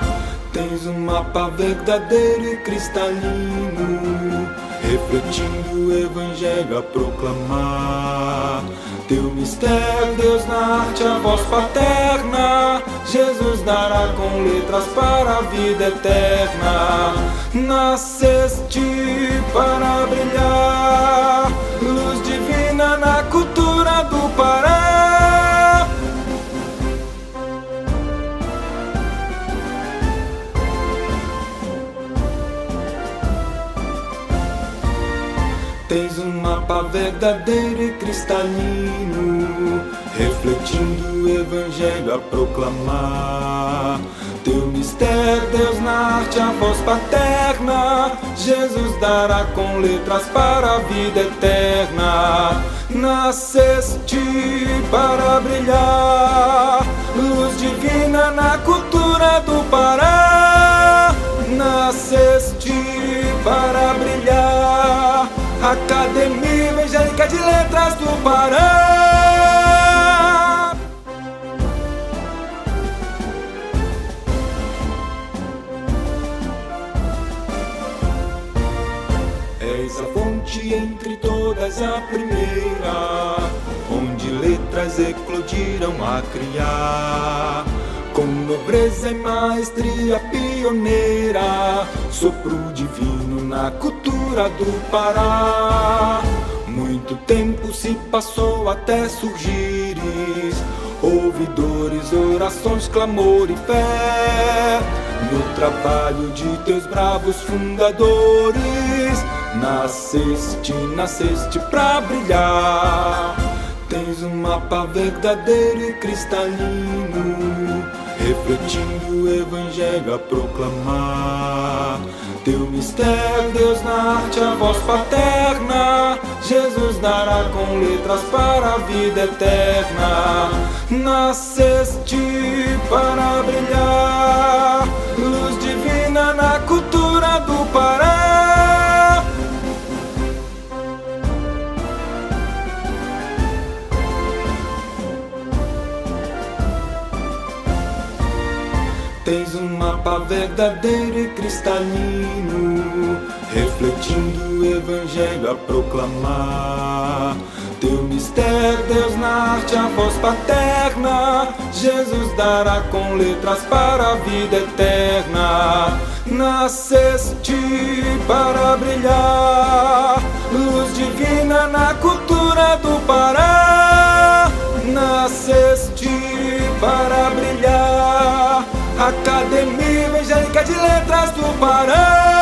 Tens um mapa verdadeiro e cristalino, refletindo o evangelho a proclamar. Teu mistério, Deus na arte, a voz paterna, Jesus dará com letras para a vida eterna. Nasceste para brilhar, luz divina na cultura do Pará. Tens um mapa verdadeiro e cristalino, refletindo o evangelho a proclamar. Teu mistério, Deus na arte, a voz paterna, Jesus dará com letras para a vida eterna. Nasceste para brilhar, luz divina na cultura do Pará. Nasceste para brilhar, Academia Evangélica de Letras do Pará. És a fonte entre todas a primeira, onde letras eclodiram a criar. Com nobreza e maestria pioneira, sopro divino na cultura do Pará. Muito tempo se passou até surgires ouvidores, orações, clamor e fé. No trabalho de teus bravos fundadores, nasceste pra brilhar. Tens um mapa verdadeiro e cristalino, refletindo o evangelho a proclamar. Teu mistério, Deus na arte, a voz paterna, Jesus dará com letras para a vida eterna. Nasceste para brilhar, luz divina na cultura do Pará. Tens um mapa verdadeiro e cristalino, refletindo o evangelho a proclamar. Teu mistério, Deus na arte, a voz paterna, Jesus dará com letras para a vida eterna. Nasceste para brilhar, luz divina na cultura do Pará. Nasceste para brilhar, Academia Evangélica de Letras do Pará.